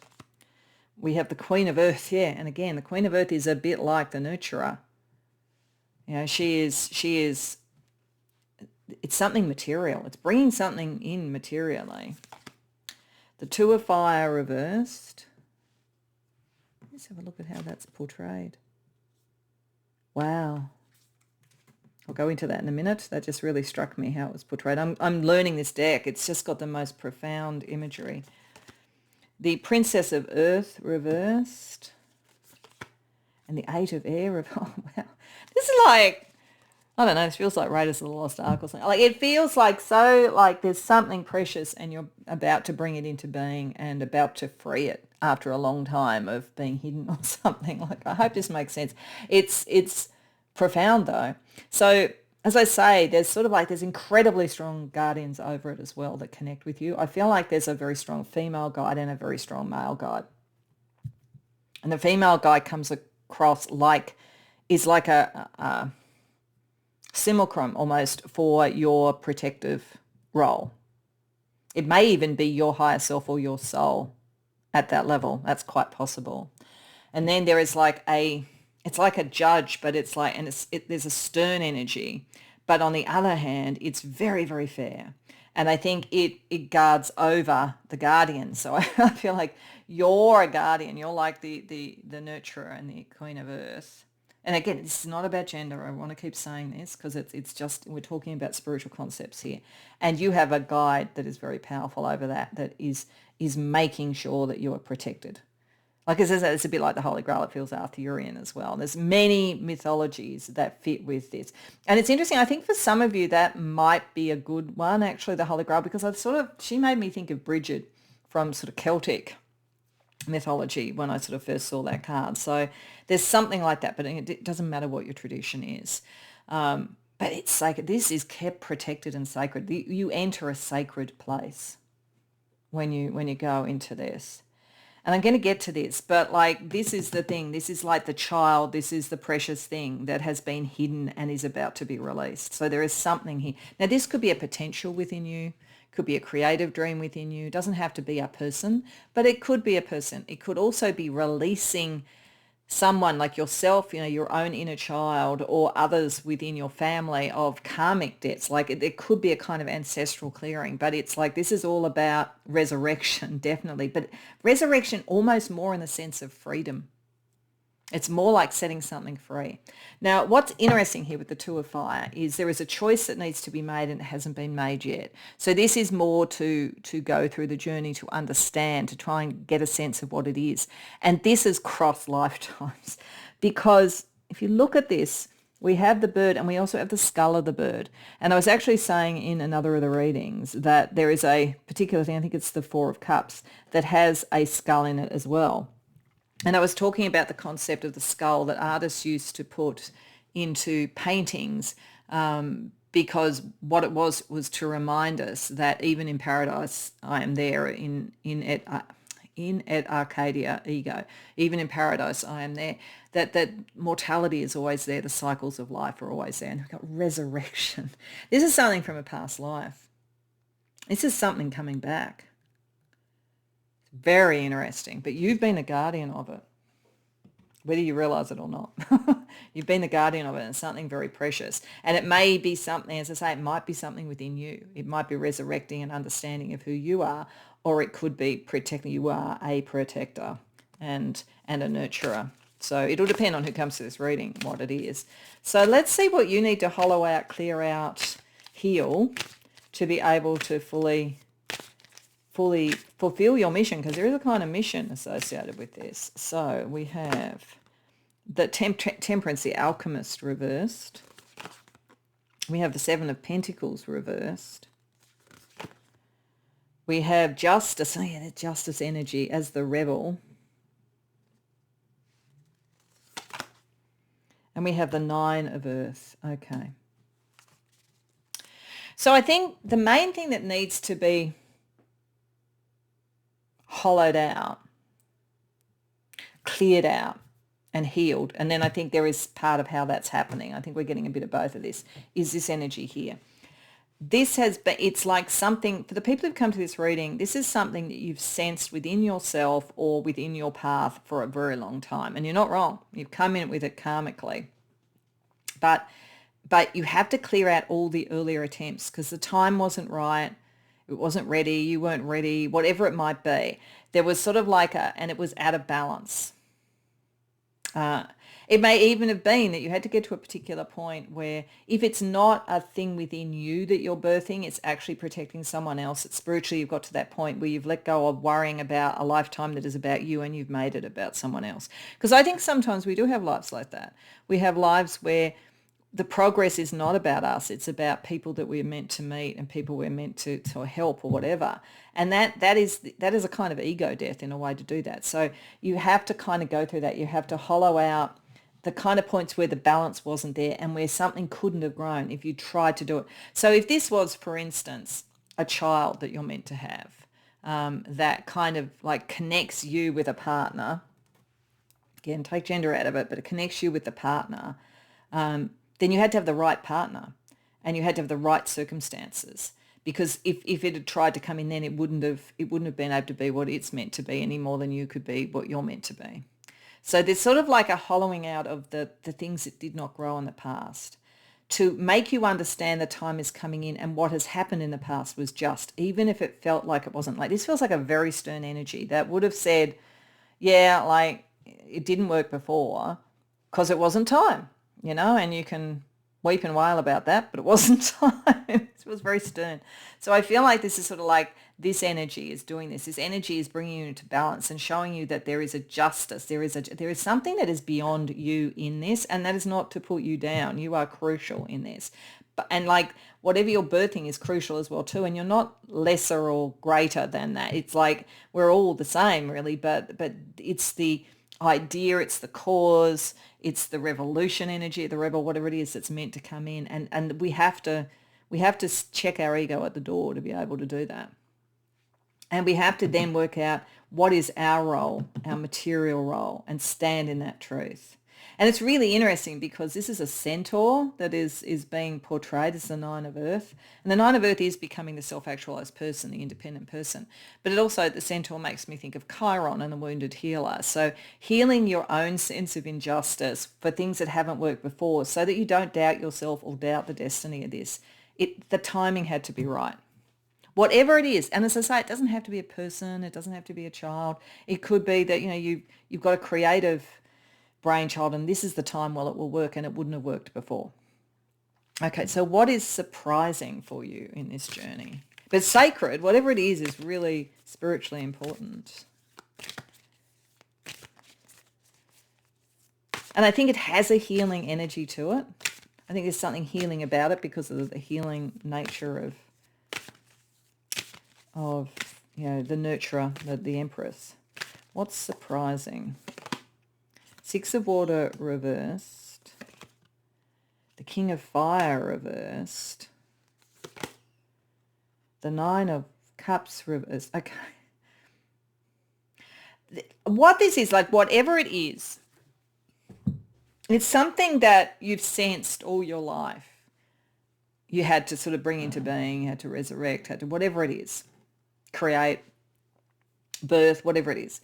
We have the Queen of Earth, yeah. And again, the Queen of Earth is a bit like the nurturer. She is, it's something material. It's bringing something in materially. The Two of Fire reversed. Let's have a look at how that's portrayed. Wow. I'll go into that in a minute. That just really struck me how it was portrayed. I'm learning this deck. It's just got the most profound imagery. The Princess of Earth reversed. And the Eight of Air reversed. Oh, wow. This is like, I don't know, this feels like Raiders of the Lost Ark or something. Like it feels like there's something precious and you're about to bring it into being and about to free it after a long time of being hidden or something. Like I hope this makes sense. It's profound though. So as I say, there's incredibly strong guardians over it as well that connect with you. I feel like there's a very strong female guide and a very strong male guide. And the female guide comes across is like a simulacrum almost for your protective role. It may even be your higher self or your soul at that level. That's quite possible. And then there is it's like a judge, but it's like, and there's a stern energy. But on the other hand, it's very, very fair. And I think it guards over the guardian. So I feel like you're a guardian. You're like the nurturer and the Queen of Earth. And again, this is not about gender. I want to keep saying this because it's just, we're talking about spiritual concepts here. And you have a guide that is very powerful over that is making sure that you are protected. Like it's a bit like the Holy Grail. It feels Arthurian as well. There's many mythologies that fit with this. And it's interesting. I think for some of you that might be a good one, actually, the Holy Grail, because she made me think of Bridget from sort of Celtic mythology when I sort of first saw that card. So there's something like that, but it doesn't matter what your tradition is. But it's sacred. This is kept protected and sacred. You enter a sacred place when you go into this. And I'm going to get to this, but like this is the thing. This is like the child. This is the precious thing that has been hidden and is about to be released. So there is something here. Now this could be a potential within you. Could be a creative dream within you. It doesn't have to be a person, but it could be a person. It could also be releasing someone like yourself, your own inner child or others within your family of karmic debts. Like there could be a kind of ancestral clearing, but it's like this is all about resurrection, definitely. But resurrection almost more in the sense of freedom. It's more like setting something free. Now, what's interesting here with the Two of Fire is there is a choice that needs to be made and it hasn't been made yet. So this is more to go through the journey, to understand, to try and get a sense of what it is. And this is cross lifetimes because if you look at this, we have the bird and we also have the skull of the bird. And I was actually saying in another of the readings that there is a particular thing, I think it's the Four of Cups, that has a skull in it as well. And I was talking about the concept of the skull that artists used to put into paintings because what it was to remind us that even in paradise, I am there in et Arcadia, ego. Even in paradise, I am there. That mortality is always there. The cycles of life are always there. And we've got resurrection. This is something from a past life. This is something coming back. Very interesting, but you've been a guardian of it. whether you realize it or not. You've been the guardian of it, and it's something very precious. And it may be something, as I say, it might be something within you. It might be resurrecting an understanding of who you are, or it could be protecting. You are a protector and a nurturer. So it'll depend on who comes to this reading, what it is. So let's see what you need to hollow out, clear out, heal to be able to fully fulfill your mission, because there is a kind of mission associated with this. So we have the Temperance, the Alchemist reversed. We have the Seven of Pentacles reversed. We have Justice, the Justice energy as the Rebel. And we have the Nine of Earth. Okay. So I think the main thing that needs to be hollowed out, cleared out, and healed, and then I think there is part of how that's happening. I think we're getting a bit of both of this, is this energy here. This has been, it's like something, for the people who've come to this reading, this is something that you've sensed within yourself or within your path for a very long time. And you're not wrong. You've come in with it karmically. But you have to clear out all the earlier attempts, because the time wasn't right. It wasn't ready. You weren't ready, whatever it might be. There was sort of like and it was out of balance. It may even have been that you had to get to a particular point where, if it's not a thing within you that you're birthing, it's actually protecting someone else. It's spiritually, you've got to that point where you've let go of worrying about a lifetime that is about you, and you've made it about someone else. Because I think sometimes we do have lives like that. We have lives where the progress is not about us. It's about people that we're meant to meet and people we're meant to help or whatever. And that is a kind of ego death in a way to do that. So you have to kind of go through that. You have to hollow out the kind of points where the balance wasn't there and where something couldn't have grown if you tried to do it. So if this was, for instance, a child that you're meant to have, that kind of like connects you with a partner, again, take gender out of it, but it connects you with the partner, then you had to have the right partner and you had to have the right circumstances. Because if it had tried to come in then, it wouldn't have been able to be what it's meant to be any more than you could be what you're meant to be. So there's sort of like a hollowing out of the things that did not grow in the past to make you understand the time is coming in, and what has happened in the past was just, even if it felt like it wasn't. Like, this feels like a very stern energy that would have said, yeah, like it didn't work before because it wasn't time, and you can weep and wail about that, but it wasn't time. It was very stern. So I feel like this is sort of like, this energy is doing this. This energy is bringing you into balance and showing you that there is a justice. There is something that is beyond you in this, and that is not to put you down. You are crucial in this. And like, whatever you're birthing is crucial as well too, and you're not lesser or greater than that. It's like we're all the same really, but it's the idea, it's the cause, it's the revolution energy, the rebel, whatever it is that's meant to come in, and we have to check our ego at the door to be able to do that. And we have to then work out what is our role, our material role, and stand in that truth. And it's really interesting because this is a centaur that is being portrayed as the Nine of Earth. And the Nine of Earth is becoming the self-actualized person, the independent person. But it also, the centaur makes me think of Chiron and the wounded healer. So healing your own sense of injustice for things that haven't worked before, so that you don't doubt yourself or doubt the destiny of this. The timing had to be right. Whatever it is, and as I say, it doesn't have to be a person, it doesn't have to be a child. It could be that, you've got a creative brainchild and this is the time it will work, and it wouldn't have worked before. Okay, so what is surprising for you in this journey? But sacred, whatever it is really spiritually important. And I think it has a healing energy to it. I think there's something healing about it because of the healing nature of the nurturer, the Empress. What's surprising? Six of Water reversed. The King of Fire reversed. The Nine of Cups reversed. Okay. What this is, like, whatever it is, it's something that you've sensed all your life. You had to sort of bring into being, you had to resurrect, had to, whatever it is, create, birth, whatever it is.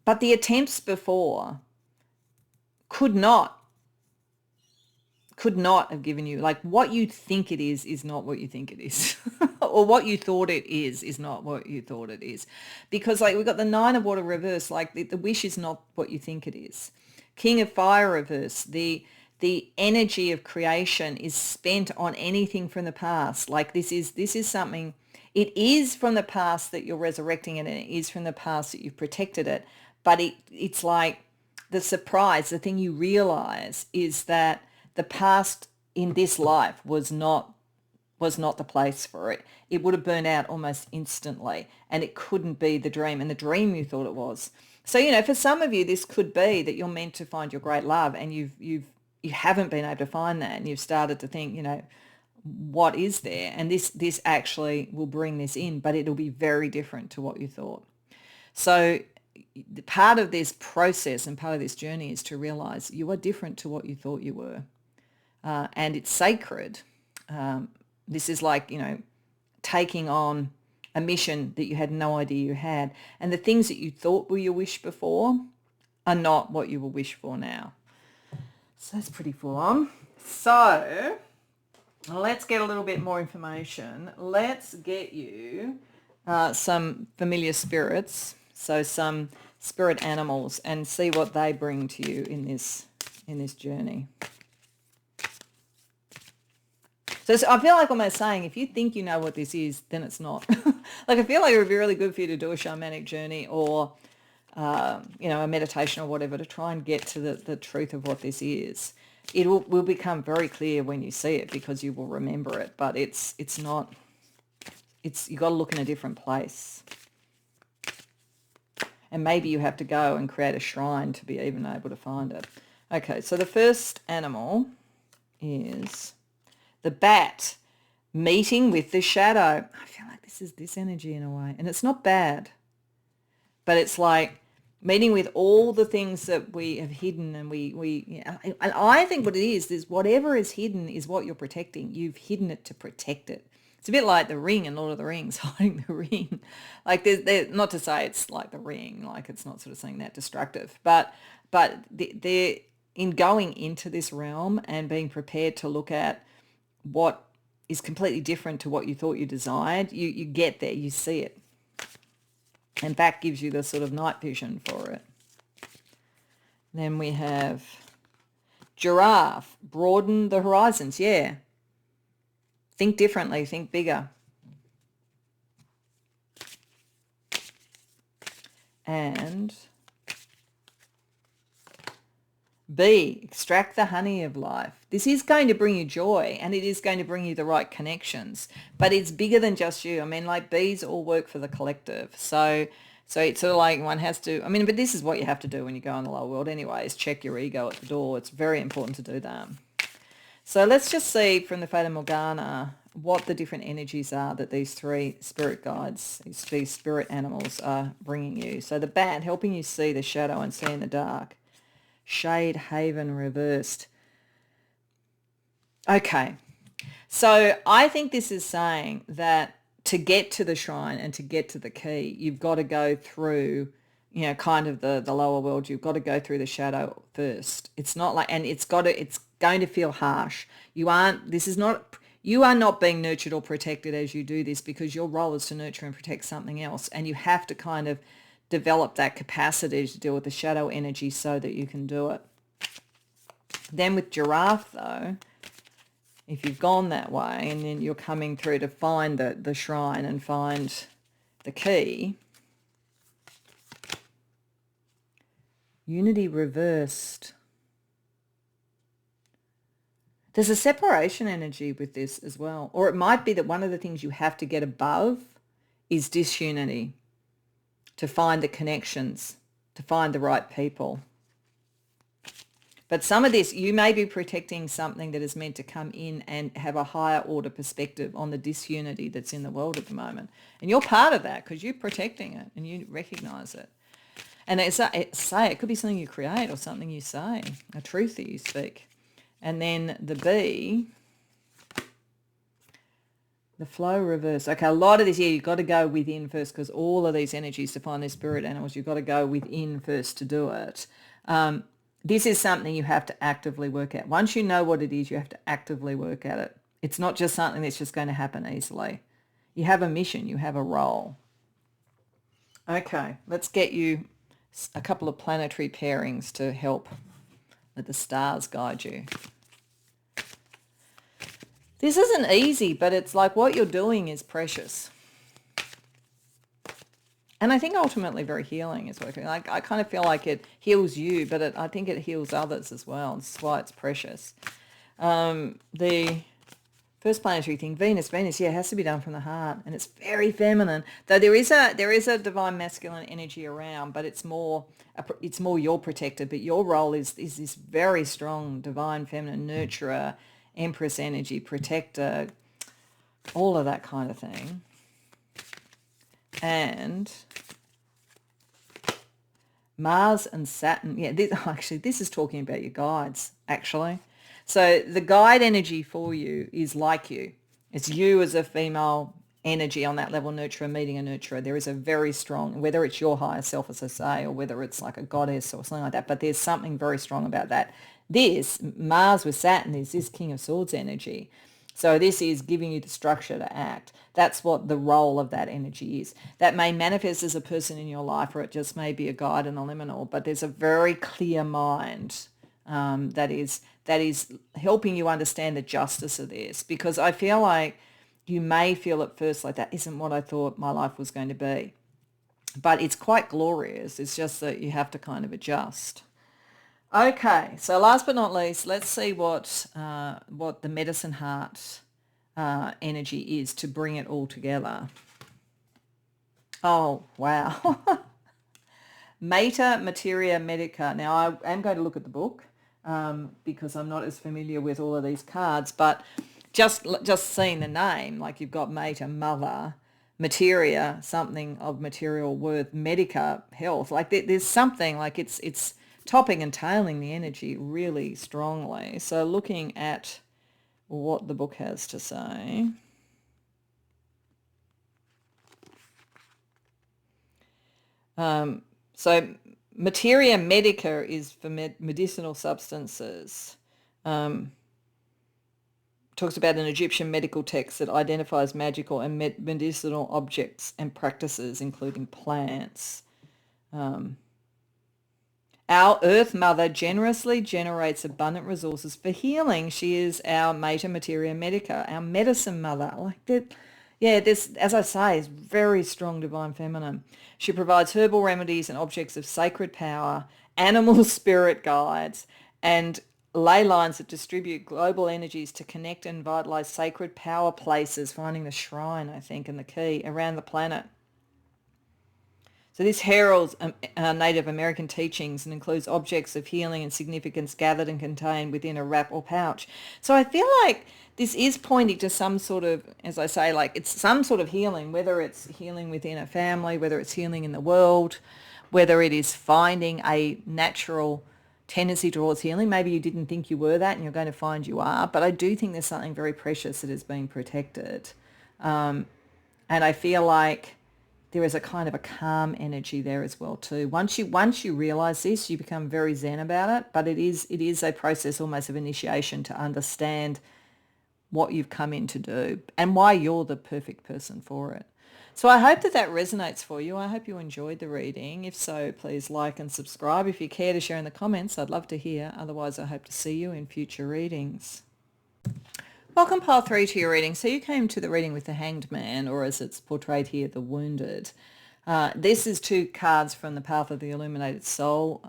But the attempts before could not have given you, like, what you think it is not what you think it is. Or what you thought it is not what you thought it is. Because, like, we've got the Nine of Water reverse, like the wish is not what you think it is. King of Fire reverse, the energy of creation is spent on anything from the past. Like, this is something, it is from the past that you're resurrecting it, and it is from the past that you've protected it. But it's like the surprise, the thing you realize is that the past in this life was not the place for it. It would have burned out almost instantly, and it couldn't be the dream, and the dream you thought it was. So, for some of you, this could be that you're meant to find your great love, and you haven't been able to find that, and you've started to think, what is there? And this actually will bring this in, but it'll be very different to what you thought. So part of this process and part of this journey is to realize you are different to what you thought you were. And it's sacred. This is like, taking on a mission that you had no idea you had. And the things that you thought were your wish before are not what you will wish for now. So that's pretty full on. So let's get a little bit more information. Let's get you some familiar spirits, so some spirit animals, and see what they bring to you in this journey. So I feel like almost saying, if you think you know what this is, then it's not. Like, I feel like it would be really good for you to do a shamanic journey or, a meditation or whatever, to try and get to the truth of what this is. It will become very clear when you see it, because you will remember it. But it's not. You got to look in a different place. And maybe you have to go and create a shrine to be even able to find it. Okay, so the first animal is the bat meeting with the shadow. I feel like this is this energy in a way. And it's not bad. But it's like meeting with all the things that we have hidden, and and I think what it is whatever is hidden is what you're protecting. You've hidden it to protect it. It's a bit like the ring in Lord of the Rings, hiding the ring. Like, there's not to say it's like the ring, like it's not sort of something that destructive, but they're in going into this realm and being prepared to look at what is completely different to what you thought you desired. You get there, you see it. And that gives you the sort of night vision for it. Then we have giraffe, broaden the horizons. Yeah. Think differently, think bigger. And B, extract the honey of life. This is going to bring you joy, and it is going to bring you the right connections, but it's bigger than just you. I mean, like, bees all work for the collective. So it's sort of like one has to, but this is what you have to do when you go in the lower world anyway, is check your ego at the door. It's very important to do that. So let's just see from the Fata Morgana what the different energies are that these three spirit guides, these spirit animals are bringing you. So the bat, helping you see the shadow and see in the dark. Shade Haven reversed. Okay, so I think this is saying that to get to the shrine and to get to the key, you've got to go through, kind of the lower world. You've got to go through the shadow first. It's not like, and it's going to feel harsh. You are not being nurtured or protected as you do this, because your role is to nurture and protect something else, and you have to kind of develop that capacity to deal with the shadow energy so that you can do it. Then with giraffe, though, if you've gone that way and then you're coming through to find the shrine and find the key, unity reversed. There's a separation energy with this as well. Or it might be that one of the things you have to get above is disunity, to find the connections, to find the right people. But some of this, you may be protecting something that is meant to come in and have a higher order perspective on the disunity that's in the world at the moment. And you're part of that because you're protecting it and you recognize it. And it could be something you create or something you say, a truth that you speak. And then the B, The flow reverse. Okay, a lot of this, yeah, you've got to go within first because all of these energies to find their spirit animals, you've got to go within first to do it. This is something you have to actively work at. Once you know what it is, you have to actively work at it. It's not just something that's just going to happen easily. You have a mission, you have a role. Okay, let's get you a couple of planetary pairings to help let the stars guide you. This isn't easy, but it's like what you're doing is precious. And I think ultimately very healing is working. Like I kind of feel like it heals you, but I think it heals others as well. That's why it's precious. The first planetary thing, Venus, yeah, has to be done from the heart, and it's very feminine. Though there is a divine masculine energy around, but it's more your protector. But your role is this very strong divine feminine nurturer, empress energy, protector, all of that kind of thing. And Mars and Saturn, yeah, this is talking about your guides, actually. So the guide energy for you is like you. It's you as a female energy on that level, nurturer meeting a nurturer. There is a very strong, whether it's your higher self, as I say, or whether it's like a goddess or something like that, but there's something very strong about that. This, Mars with Saturn, is this King of Swords energy. So this is giving you the structure to act. That's what the role of that energy is. That may manifest as a person in your life, or it just may be a guide and a liminal, but there's a very clear mind that is helping you understand the justice of this, because I feel like you may feel at first like that isn't what I thought my life was going to be. But it's quite glorious. It's just that you have to kind of adjust. Okay, so last but not least, let's see what the medicine heart energy is to bring it all together. Oh, wow. Mater Materia Medica. Now, I am going to look at the book because I'm not as familiar with all of these cards, but just seeing the name, like you've got Mater, mother, materia, something of material worth, medica, health. Like there's something like it's topping and tailing the energy really strongly. So looking at what the book has to say. So materia medica is for medicinal substances. Talks about an Egyptian medical text that identifies magical and medicinal objects and practices, including plants. Our Earth Mother generously generates abundant resources for healing. She is our Mater Materia Medica, our medicine mother. Like that, yeah, this, as I say, is very strong divine feminine. She provides herbal remedies and objects of sacred power, animal spirit guides, and ley lines that distribute global energies to connect and vitalize sacred power places, finding the shrine, I think, and the key around the planet. So this heralds Native American teachings and includes objects of healing and significance gathered and contained within a wrap or pouch. So I feel like this is pointing to some sort of, as I say, like it's some sort of healing, whether it's healing within a family, whether it's healing in the world, whether it is finding a natural tendency towards healing. Maybe you didn't think you were that and you're going to find you are, but I do think there's something very precious that is being protected. And I feel like there is a kind of a calm energy there as well too. Once you realize this, you become very zen about it, but it is a process almost of initiation to understand what you've come in to do and why you're the perfect person for it. So I hope that resonates for you. I hope you enjoyed the reading. If so, please like and subscribe. If you care to share in the comments, I'd love to hear. Otherwise, I hope to see you in future readings. Welcome, Pile 3, to your reading. So you came to the reading with the Hanged Man, or as it's portrayed here, the Wounded. This is 2 cards from the Path of the Illuminated Soul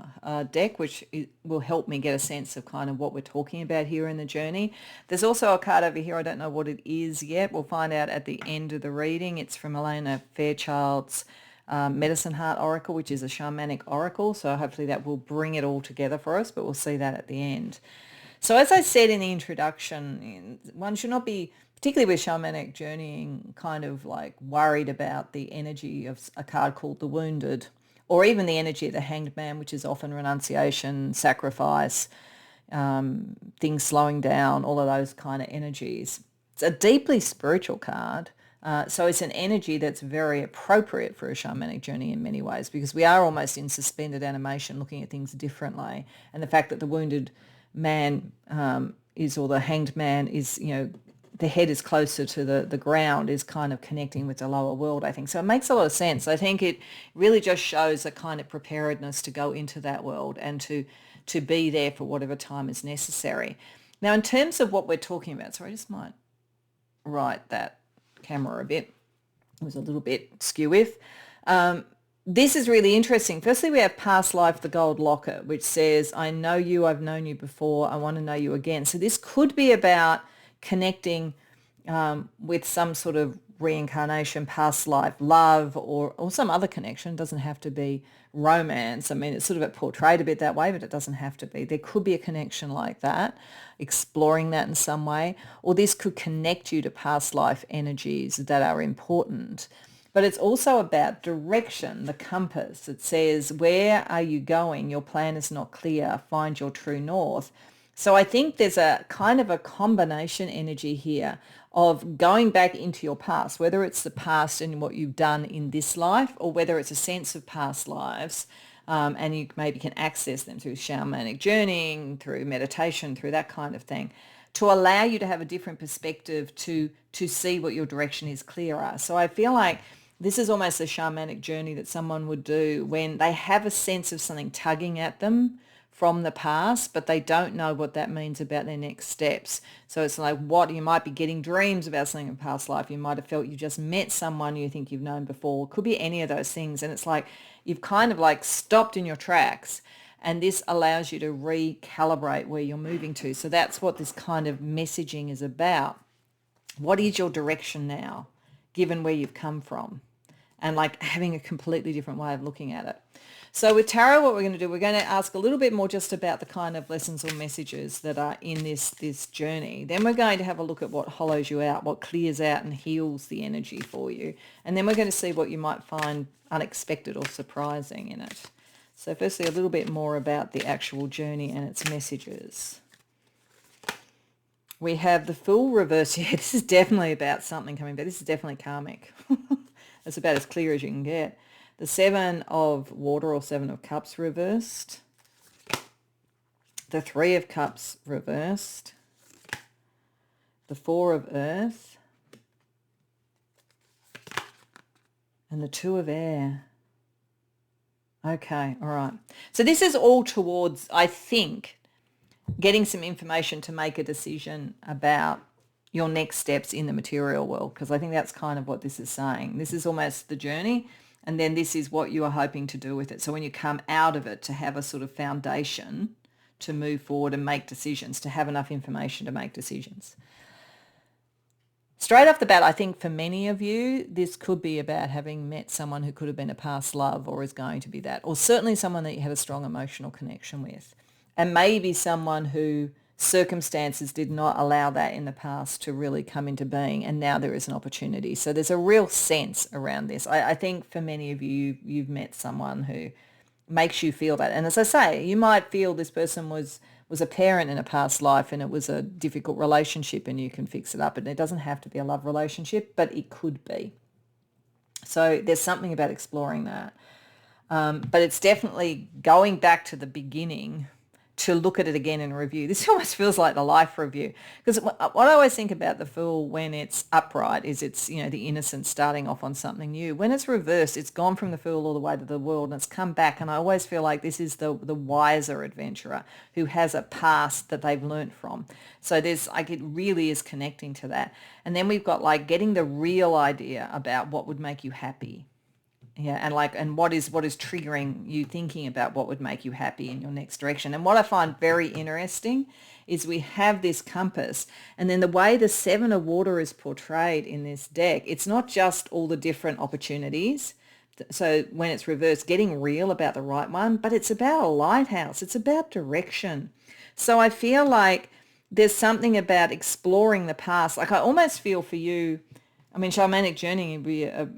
deck, which will help me get a sense of kind of what we're talking about here in the journey. There's also a card over here. I don't know what it is yet. We'll find out at the end of the reading. It's from Alana Fairchild's Medicine Heart Oracle, which is a shamanic oracle. So hopefully that will bring it all together for us, but we'll see that at the end. So as I said in the introduction, one should not be, particularly with shamanic journeying, kind of like worried about the energy of a card called the Wounded, or even the energy of the Hanged Man, which is often renunciation, sacrifice, things slowing down, all of those kind of energies. It's a deeply spiritual card. So it's an energy that's very appropriate for a shamanic journey in many ways, because we are almost in suspended animation looking at things differently. And the fact that the wounded man or the hanged man is, the head is closer to the ground, is kind of connecting with the lower world, I think. So it makes a lot of sense. I think it really just shows a kind of preparedness to go into that world and to be there for whatever time is necessary. Now, in terms of what we're talking about, sorry, I just might right that camera a bit. It was a little bit skew with. This is really interesting. Firstly, we have past life, the gold locket, which says, I know you, I've known you before, I want to know you again. So this could be about connecting with some sort of reincarnation, past life, love, or some other connection. It doesn't have to be romance. I mean, it's sort of portrayed a bit that way, but it doesn't have to be. There could be a connection like that, exploring that in some way, or this could connect you to past life energies that are important. But it's also about direction, the compass. It says, where are you going? Your plan is not clear. Find your true north. So I think there's a kind of a combination energy here of going back into your past, whether it's the past and what you've done in this life, or whether it's a sense of past lives, and you maybe can access them through shamanic journeying, through meditation, through that kind of thing, to allow you to have a different perspective to see what your direction is clearer. So I feel like this is almost a shamanic journey that someone would do when they have a sense of something tugging at them from the past, but they don't know what that means about their next steps. So it's like, what you might be getting dreams about something in past life. You might have felt you just met someone you think you've known before. It could be any of those things. And it's like you've kind of like stopped in your tracks, and this allows you to recalibrate where you're moving to. So that's what this kind of messaging is about. What is your direction now, given where you've come from? And like having a completely different way of looking at it. So with tarot, what we're going to do, we're going to ask a little bit more just about the kind of lessons or messages that are in this journey. Then we're going to have a look at what hollows you out, what clears out and heals the energy for you. And then we're going to see what you might find unexpected or surprising in it. So firstly, a little bit more about the actual journey and its messages. We have the Fool reverse. Yeah, this is definitely about something coming back. This is definitely karmic. It's about as clear as you can get. The Seven of Water or Seven of Cups reversed. The Three of Cups reversed. The Four of Earth. And the Two of Air. Okay, all right. So this is all towards, I think, getting some information to make a decision about your next steps in the material world, because I think that's kind of what this is saying. This is almost the journey, and then this is what you are hoping to do with it. So when you come out of it, to have a sort of foundation to move forward and make decisions, to have enough information to make decisions. Straight off the bat, I think for many of you, this could be about having met someone who could have been a past love or is going to be that, or certainly someone that you have a strong emotional connection with, and maybe someone who circumstances did not allow that in the past to really come into being, and now there is an opportunity. So there's a real sense around this. I think for many of you, you've met someone who makes you feel that. And as I say, you might feel this person was a parent in a past life and it was a difficult relationship and you can fix it up. And it doesn't have to be a love relationship, but it could be. So there's something about exploring that. But it's definitely going back to the beginning to look at it again and review. This almost feels like the life review, because what I always think about the Fool when it's upright is it's, the innocent starting off on something new. When it's reversed, it's gone from the Fool all the way to the world and it's come back. And I always feel like this is the wiser adventurer who has a past that they've learnt from. So there's it really is connecting to that. And then we've got getting the real idea about what would make you happy. Yeah, and what is triggering you thinking about what would make you happy in your next direction. And what I find very interesting is we have this compass, and then the way the Seven of Water is portrayed in this deck, it's not just all the different opportunities. So when it's reversed, getting real about the right one, but it's about a lighthouse. It's about direction. So I feel like there's something about exploring the past. I almost feel for you, shamanic journeying would be a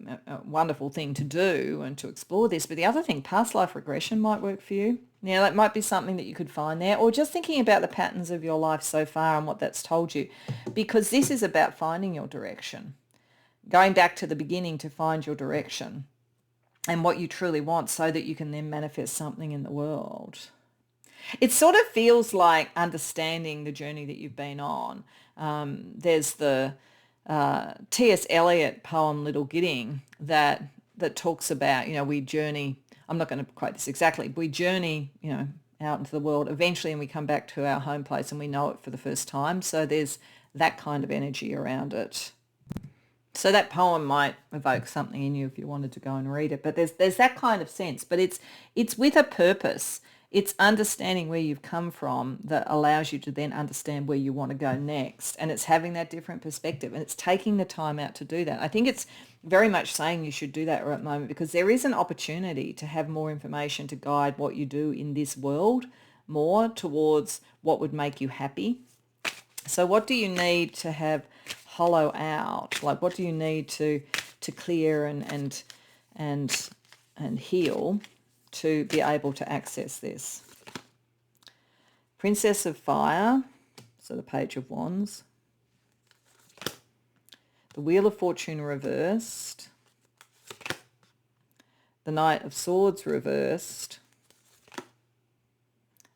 wonderful thing to do and to explore this. But the other thing, past life regression might work for you. Yeah, that might be something that you could find there, or just thinking about the patterns of your life so far and what that's told you, because this is about finding your direction, going back to the beginning to find your direction and what you truly want so that you can then manifest something in the world. It sort of feels like understanding the journey that you've been on. There's the T.S. Eliot poem Little Gidding that talks about, we journey, I'm not going to quote this exactly, we journey, out into the world eventually, and we come back to our home place and we know it for the first time. So there's that kind of energy around it. So that poem might evoke something in you if you wanted to go and read it. But there's that kind of sense. But it's with a purpose. It's understanding where you've come from that allows you to then understand where you want to go next. And it's having that different perspective. And it's taking the time out to do that. I think it's very much saying you should do that right at the moment, because there is an opportunity to have more information to guide what you do in this world more towards what would make you happy. So what do you need to have hollow out? Like, what do you need to clear and heal to be able to access this? Princess of Fire, so the Page of Wands. The Wheel of Fortune reversed. The Knight of Swords reversed.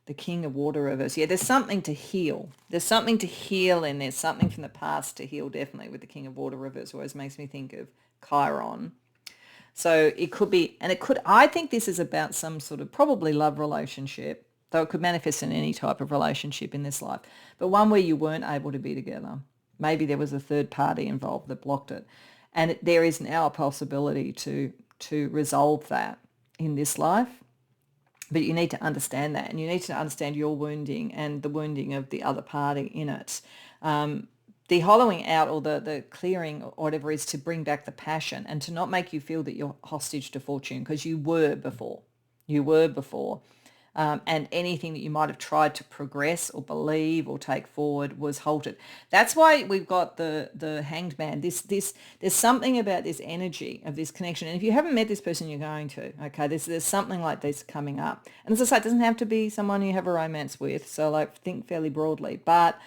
The King of Water reversed. Yeah, there's something to heal. There's something to heal, and there's something from the past to heal, definitely, with the King of Water reversed. Always makes me think of Chiron. So it could be, and it could, I think this is about some sort of probably love relationship, though it could manifest in any type of relationship in this life, but one where you weren't able to be together. Maybe there was a third party involved that blocked it. And there is now a possibility to resolve that in this life. But you need to understand that, and you need to understand your wounding and the wounding of the other party in it. The hollowing out, or the clearing, or whatever, is to bring back the passion and to not make you feel that you're hostage to fortune, because you were before. You were before. And anything that you might have tried to progress or believe or take forward was halted. That's why we've got the Hanged Man. There's something about this energy of this connection. And if you haven't met this person, you're going to. Okay, there's something like this coming up. And as I say, it doesn't have to be someone you have a romance with. So like, think fairly broadly, but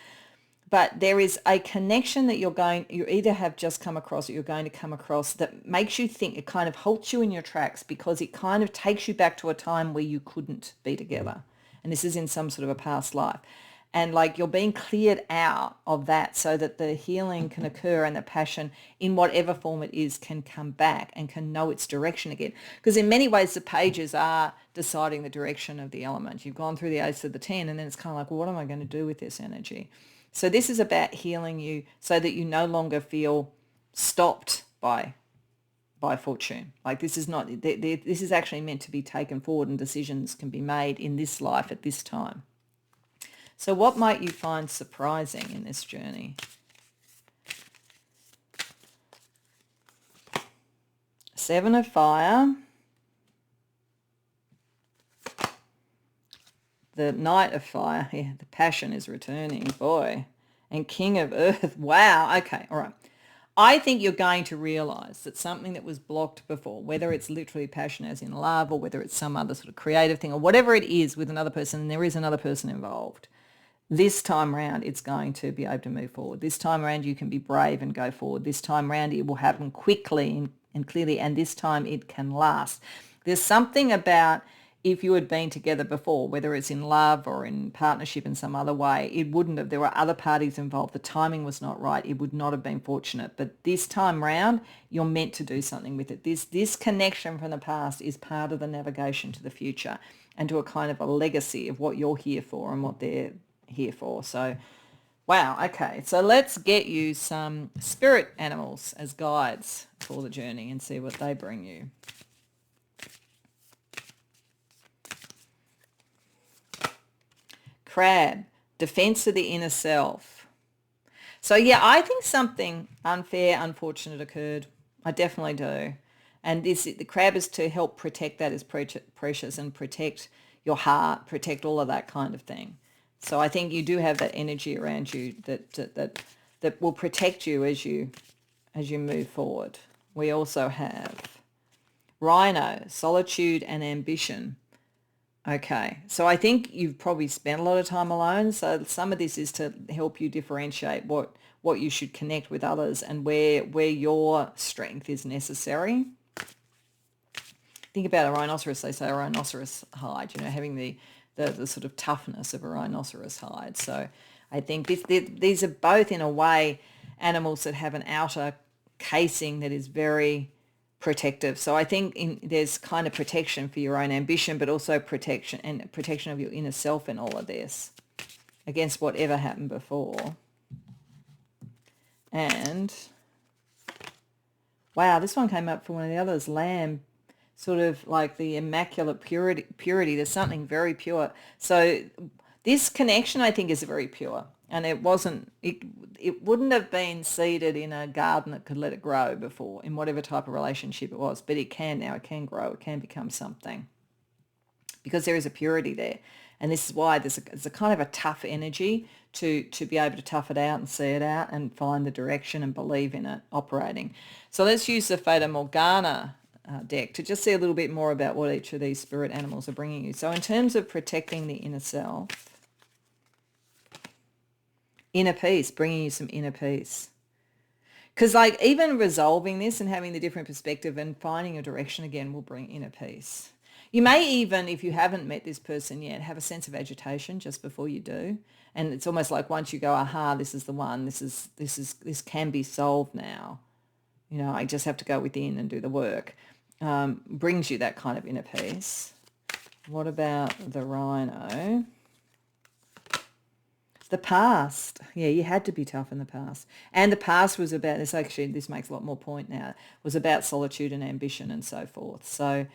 there is a connection that you either have just come across or you're going to come across that makes you think. It kind of halts you in your tracks, because it kind of takes you back to a time where you couldn't be together. And this is in some sort of a past life. And like, you're being cleared out of that so that the healing can occur and the passion, in whatever form it is, can come back and can know its direction again. Because in many ways, the pages are deciding the direction of the element. You've gone through the Ace of the 10, and then it's kind of like, well, what am I going to do with this energy? So this is about healing you so that you no longer feel stopped by fortune. Like, this is not, this is actually meant to be taken forward, and decisions can be made in this life at this time. So what might you find surprising in this journey? Seven of Fire. The Knight of Fire. Yeah, the passion is returning, boy. And King of Earth. Wow. Okay. All right. I think you're going to realize that something that was blocked before, whether it's literally passion as in love, or whether it's some other sort of creative thing, or whatever it is with another person, and there is another person involved, this time round it's going to be able to move forward. This time around you can be brave and go forward. This time round it will happen quickly and clearly, and this time it can last. There's something about, if you had been together before, whether it's in love or in partnership in some other way, it wouldn't have. There were other parties involved. The timing was not right. It would not have been fortunate. But this time round, you're meant to do something with it. This connection from the past is part of the navigation to the future, and to a kind of a legacy of what you're here for and what they're here for. So, wow. Okay. So let's get you some spirit animals as guides for the journey and see what they bring you. Crab, defense of the inner self. So yeah, I think something unfair, unfortunate occurred. I definitely do. And the crab is to help protect that as precious, and protect your heart, protect all of that kind of thing. So I think you do have that energy around you that will protect you as you move forward. We also have Rhino, solitude and ambition. Okay, so I think you've probably spent a lot of time alone. So some of this is to help you differentiate what you should connect with others and where your strength is necessary. Think about a rhinoceros. They say a rhinoceros hide, having the sort of toughness of a rhinoceros hide. So I think these are both, in a way, animals that have an outer casing that is very protective. So I think there's kind of protection for your own ambition, but also protection of your inner self in all of this against whatever happened before. And wow, this one came up for one of the others, lamb, sort of like the immaculate purity. There's something very pure. So this connection, I think, is very pure. And it wouldn't have been seeded in a garden that could let it grow before, in whatever type of relationship it was. But it can now. It can grow. It can become something because there is a purity there. And this is why there's a kind of a tough energy to be able to tough it out and see it out and find the direction and believe in it operating. So let's use the Fata Morgana deck to just see a little bit more about what each of these spirit animals are bringing you. So in terms of protecting the inner self, inner peace, bringing you some inner peace. Because like even resolving this and having the different perspective and finding a direction again will bring inner peace. You may even, if you haven't met this person yet, have a sense of agitation just before you do. And it's almost like once you go, aha, this is the one, this can be solved now. I just have to go within and do the work. Brings you that kind of inner peace. What about the rhino? The past. Yeah, you had to be tough in the past. And the past was about, this makes a lot more point now, was about solitude and ambition and so forth. So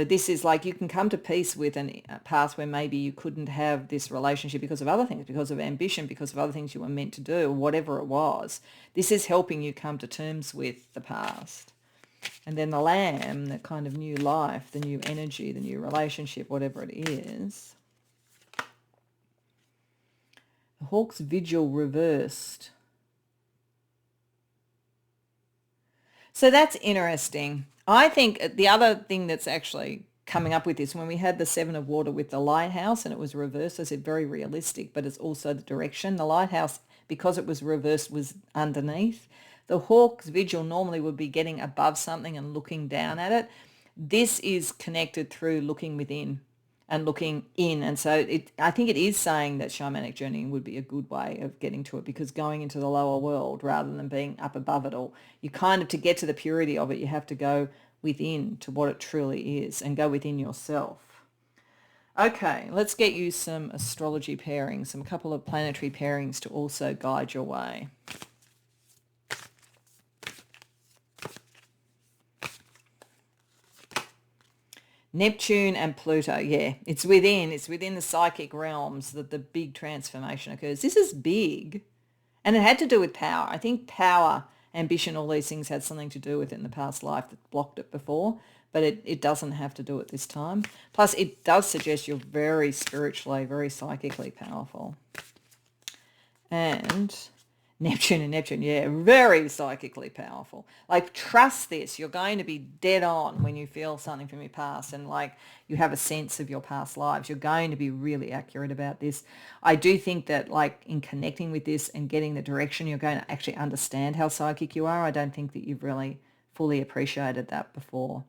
this is like you can come to peace with a past where maybe you couldn't have this relationship because of other things, because of ambition, because of other things you were meant to do, or whatever it was. This is helping you come to terms with the past. And then the lamb, the kind of new life, the new energy, the new relationship, whatever it is. The hawk's vigil reversed. So that's interesting. I think the other thing that's actually coming up with this, when we had the Seven of Water with the lighthouse and it was reversed, I said very realistic, but it's also the direction. The lighthouse, because it was reversed, was underneath. The hawk's vigil normally would be getting above something and looking down at it. This is connected through looking within and looking in. And so I think it is saying that shamanic journeying would be a good way of getting to it, because going into the lower world rather than being up above it all, you kind of, to get to the purity of it, you have to go within to what it truly is and go within yourself. Okay, let's get you some astrology pairings, a couple of planetary pairings to also guide your way. Neptune and Pluto, yeah, it's within the psychic realms that the big transformation occurs. This is big, and it had to do with power. I think power, ambition, all these things had something to do with it in the past life that blocked it before, but it doesn't have to do it this time. Plus, it does suggest you're very spiritually, very psychically powerful. And Neptune, yeah, very psychically powerful. Like, trust this. You're going to be dead on when you feel something from your past and like you have a sense of your past lives. You're going to be really accurate about this. I do think that like in connecting with this and getting the direction, you're going to actually understand how psychic you are. I don't think that you've really fully appreciated that before.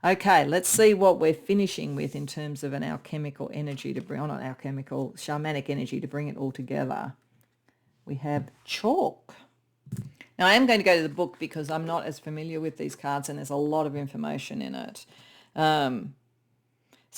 Okay, let's see what we're finishing with in terms of an alchemical energy to bring, not alchemical, shamanic energy to bring it all together. We have chalk. Now, I am going to go to the book because I'm not as familiar with these cards and there's a lot of information in it. So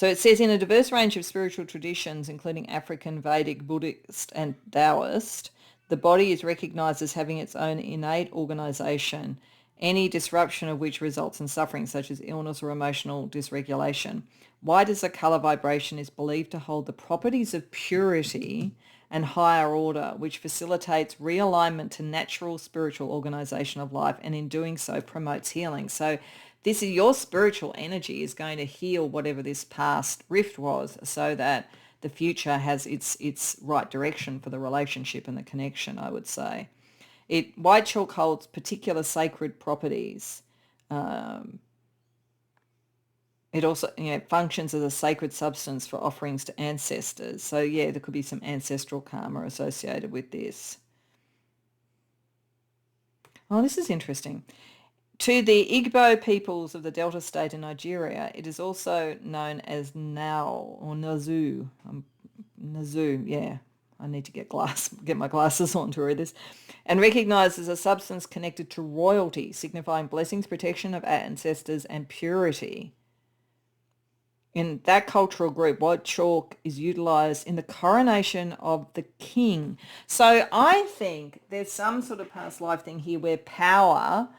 it says, in a diverse range of spiritual traditions, including African, Vedic, Buddhist and Taoist, the body is recognized as having its own innate organization, any disruption of which results in suffering, such as illness or emotional dysregulation. White as a color vibration is believed to hold the properties of purity and higher order, which facilitates realignment to natural spiritual organization of life, and in doing so promotes healing. So this is your spiritual energy is going to heal whatever this past rift was, so that the future has its right direction for the relationship and the connection, I would say. White chalk holds particular sacred properties. It also, functions as a sacred substance for offerings to ancestors. So yeah, there could be some ancestral karma associated with this. Oh, this is interesting. To the Igbo peoples of the Delta State in Nigeria, it is also known as Nao or Nazu. Nazu, yeah. I need to get my glasses on to read this. And recognised as a substance connected to royalty, signifying blessings, protection of ancestors, and purity. In that cultural group, white chalk is utilised in the coronation of the king. So I think there's some sort of past life thing here where power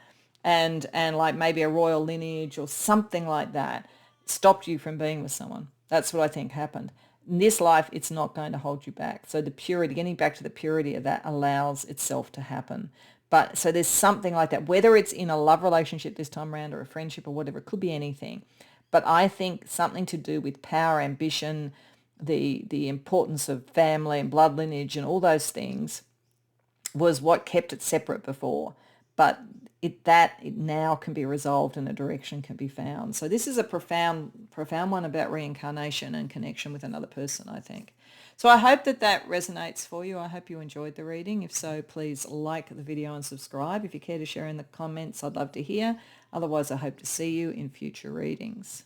and like maybe a royal lineage or something like that stopped you from being with someone. That's what I think happened. In this life, it's not going to hold you back. So the purity, getting back to the purity of that allows itself to happen. But so there's something like that, whether it's in a love relationship this time around or a friendship or whatever, it could be anything. But I think something to do with power, ambition, the importance of family and blood lineage and all those things was what kept it separate before. But it now can be resolved and a direction can be found. So this is a profound one about reincarnation and connection with another person, I think. So I hope that resonates for you. I hope you enjoyed the reading. If so, please like the video and subscribe. If you care to share in the comments, I'd love to hear. Otherwise, I hope to see you in future readings.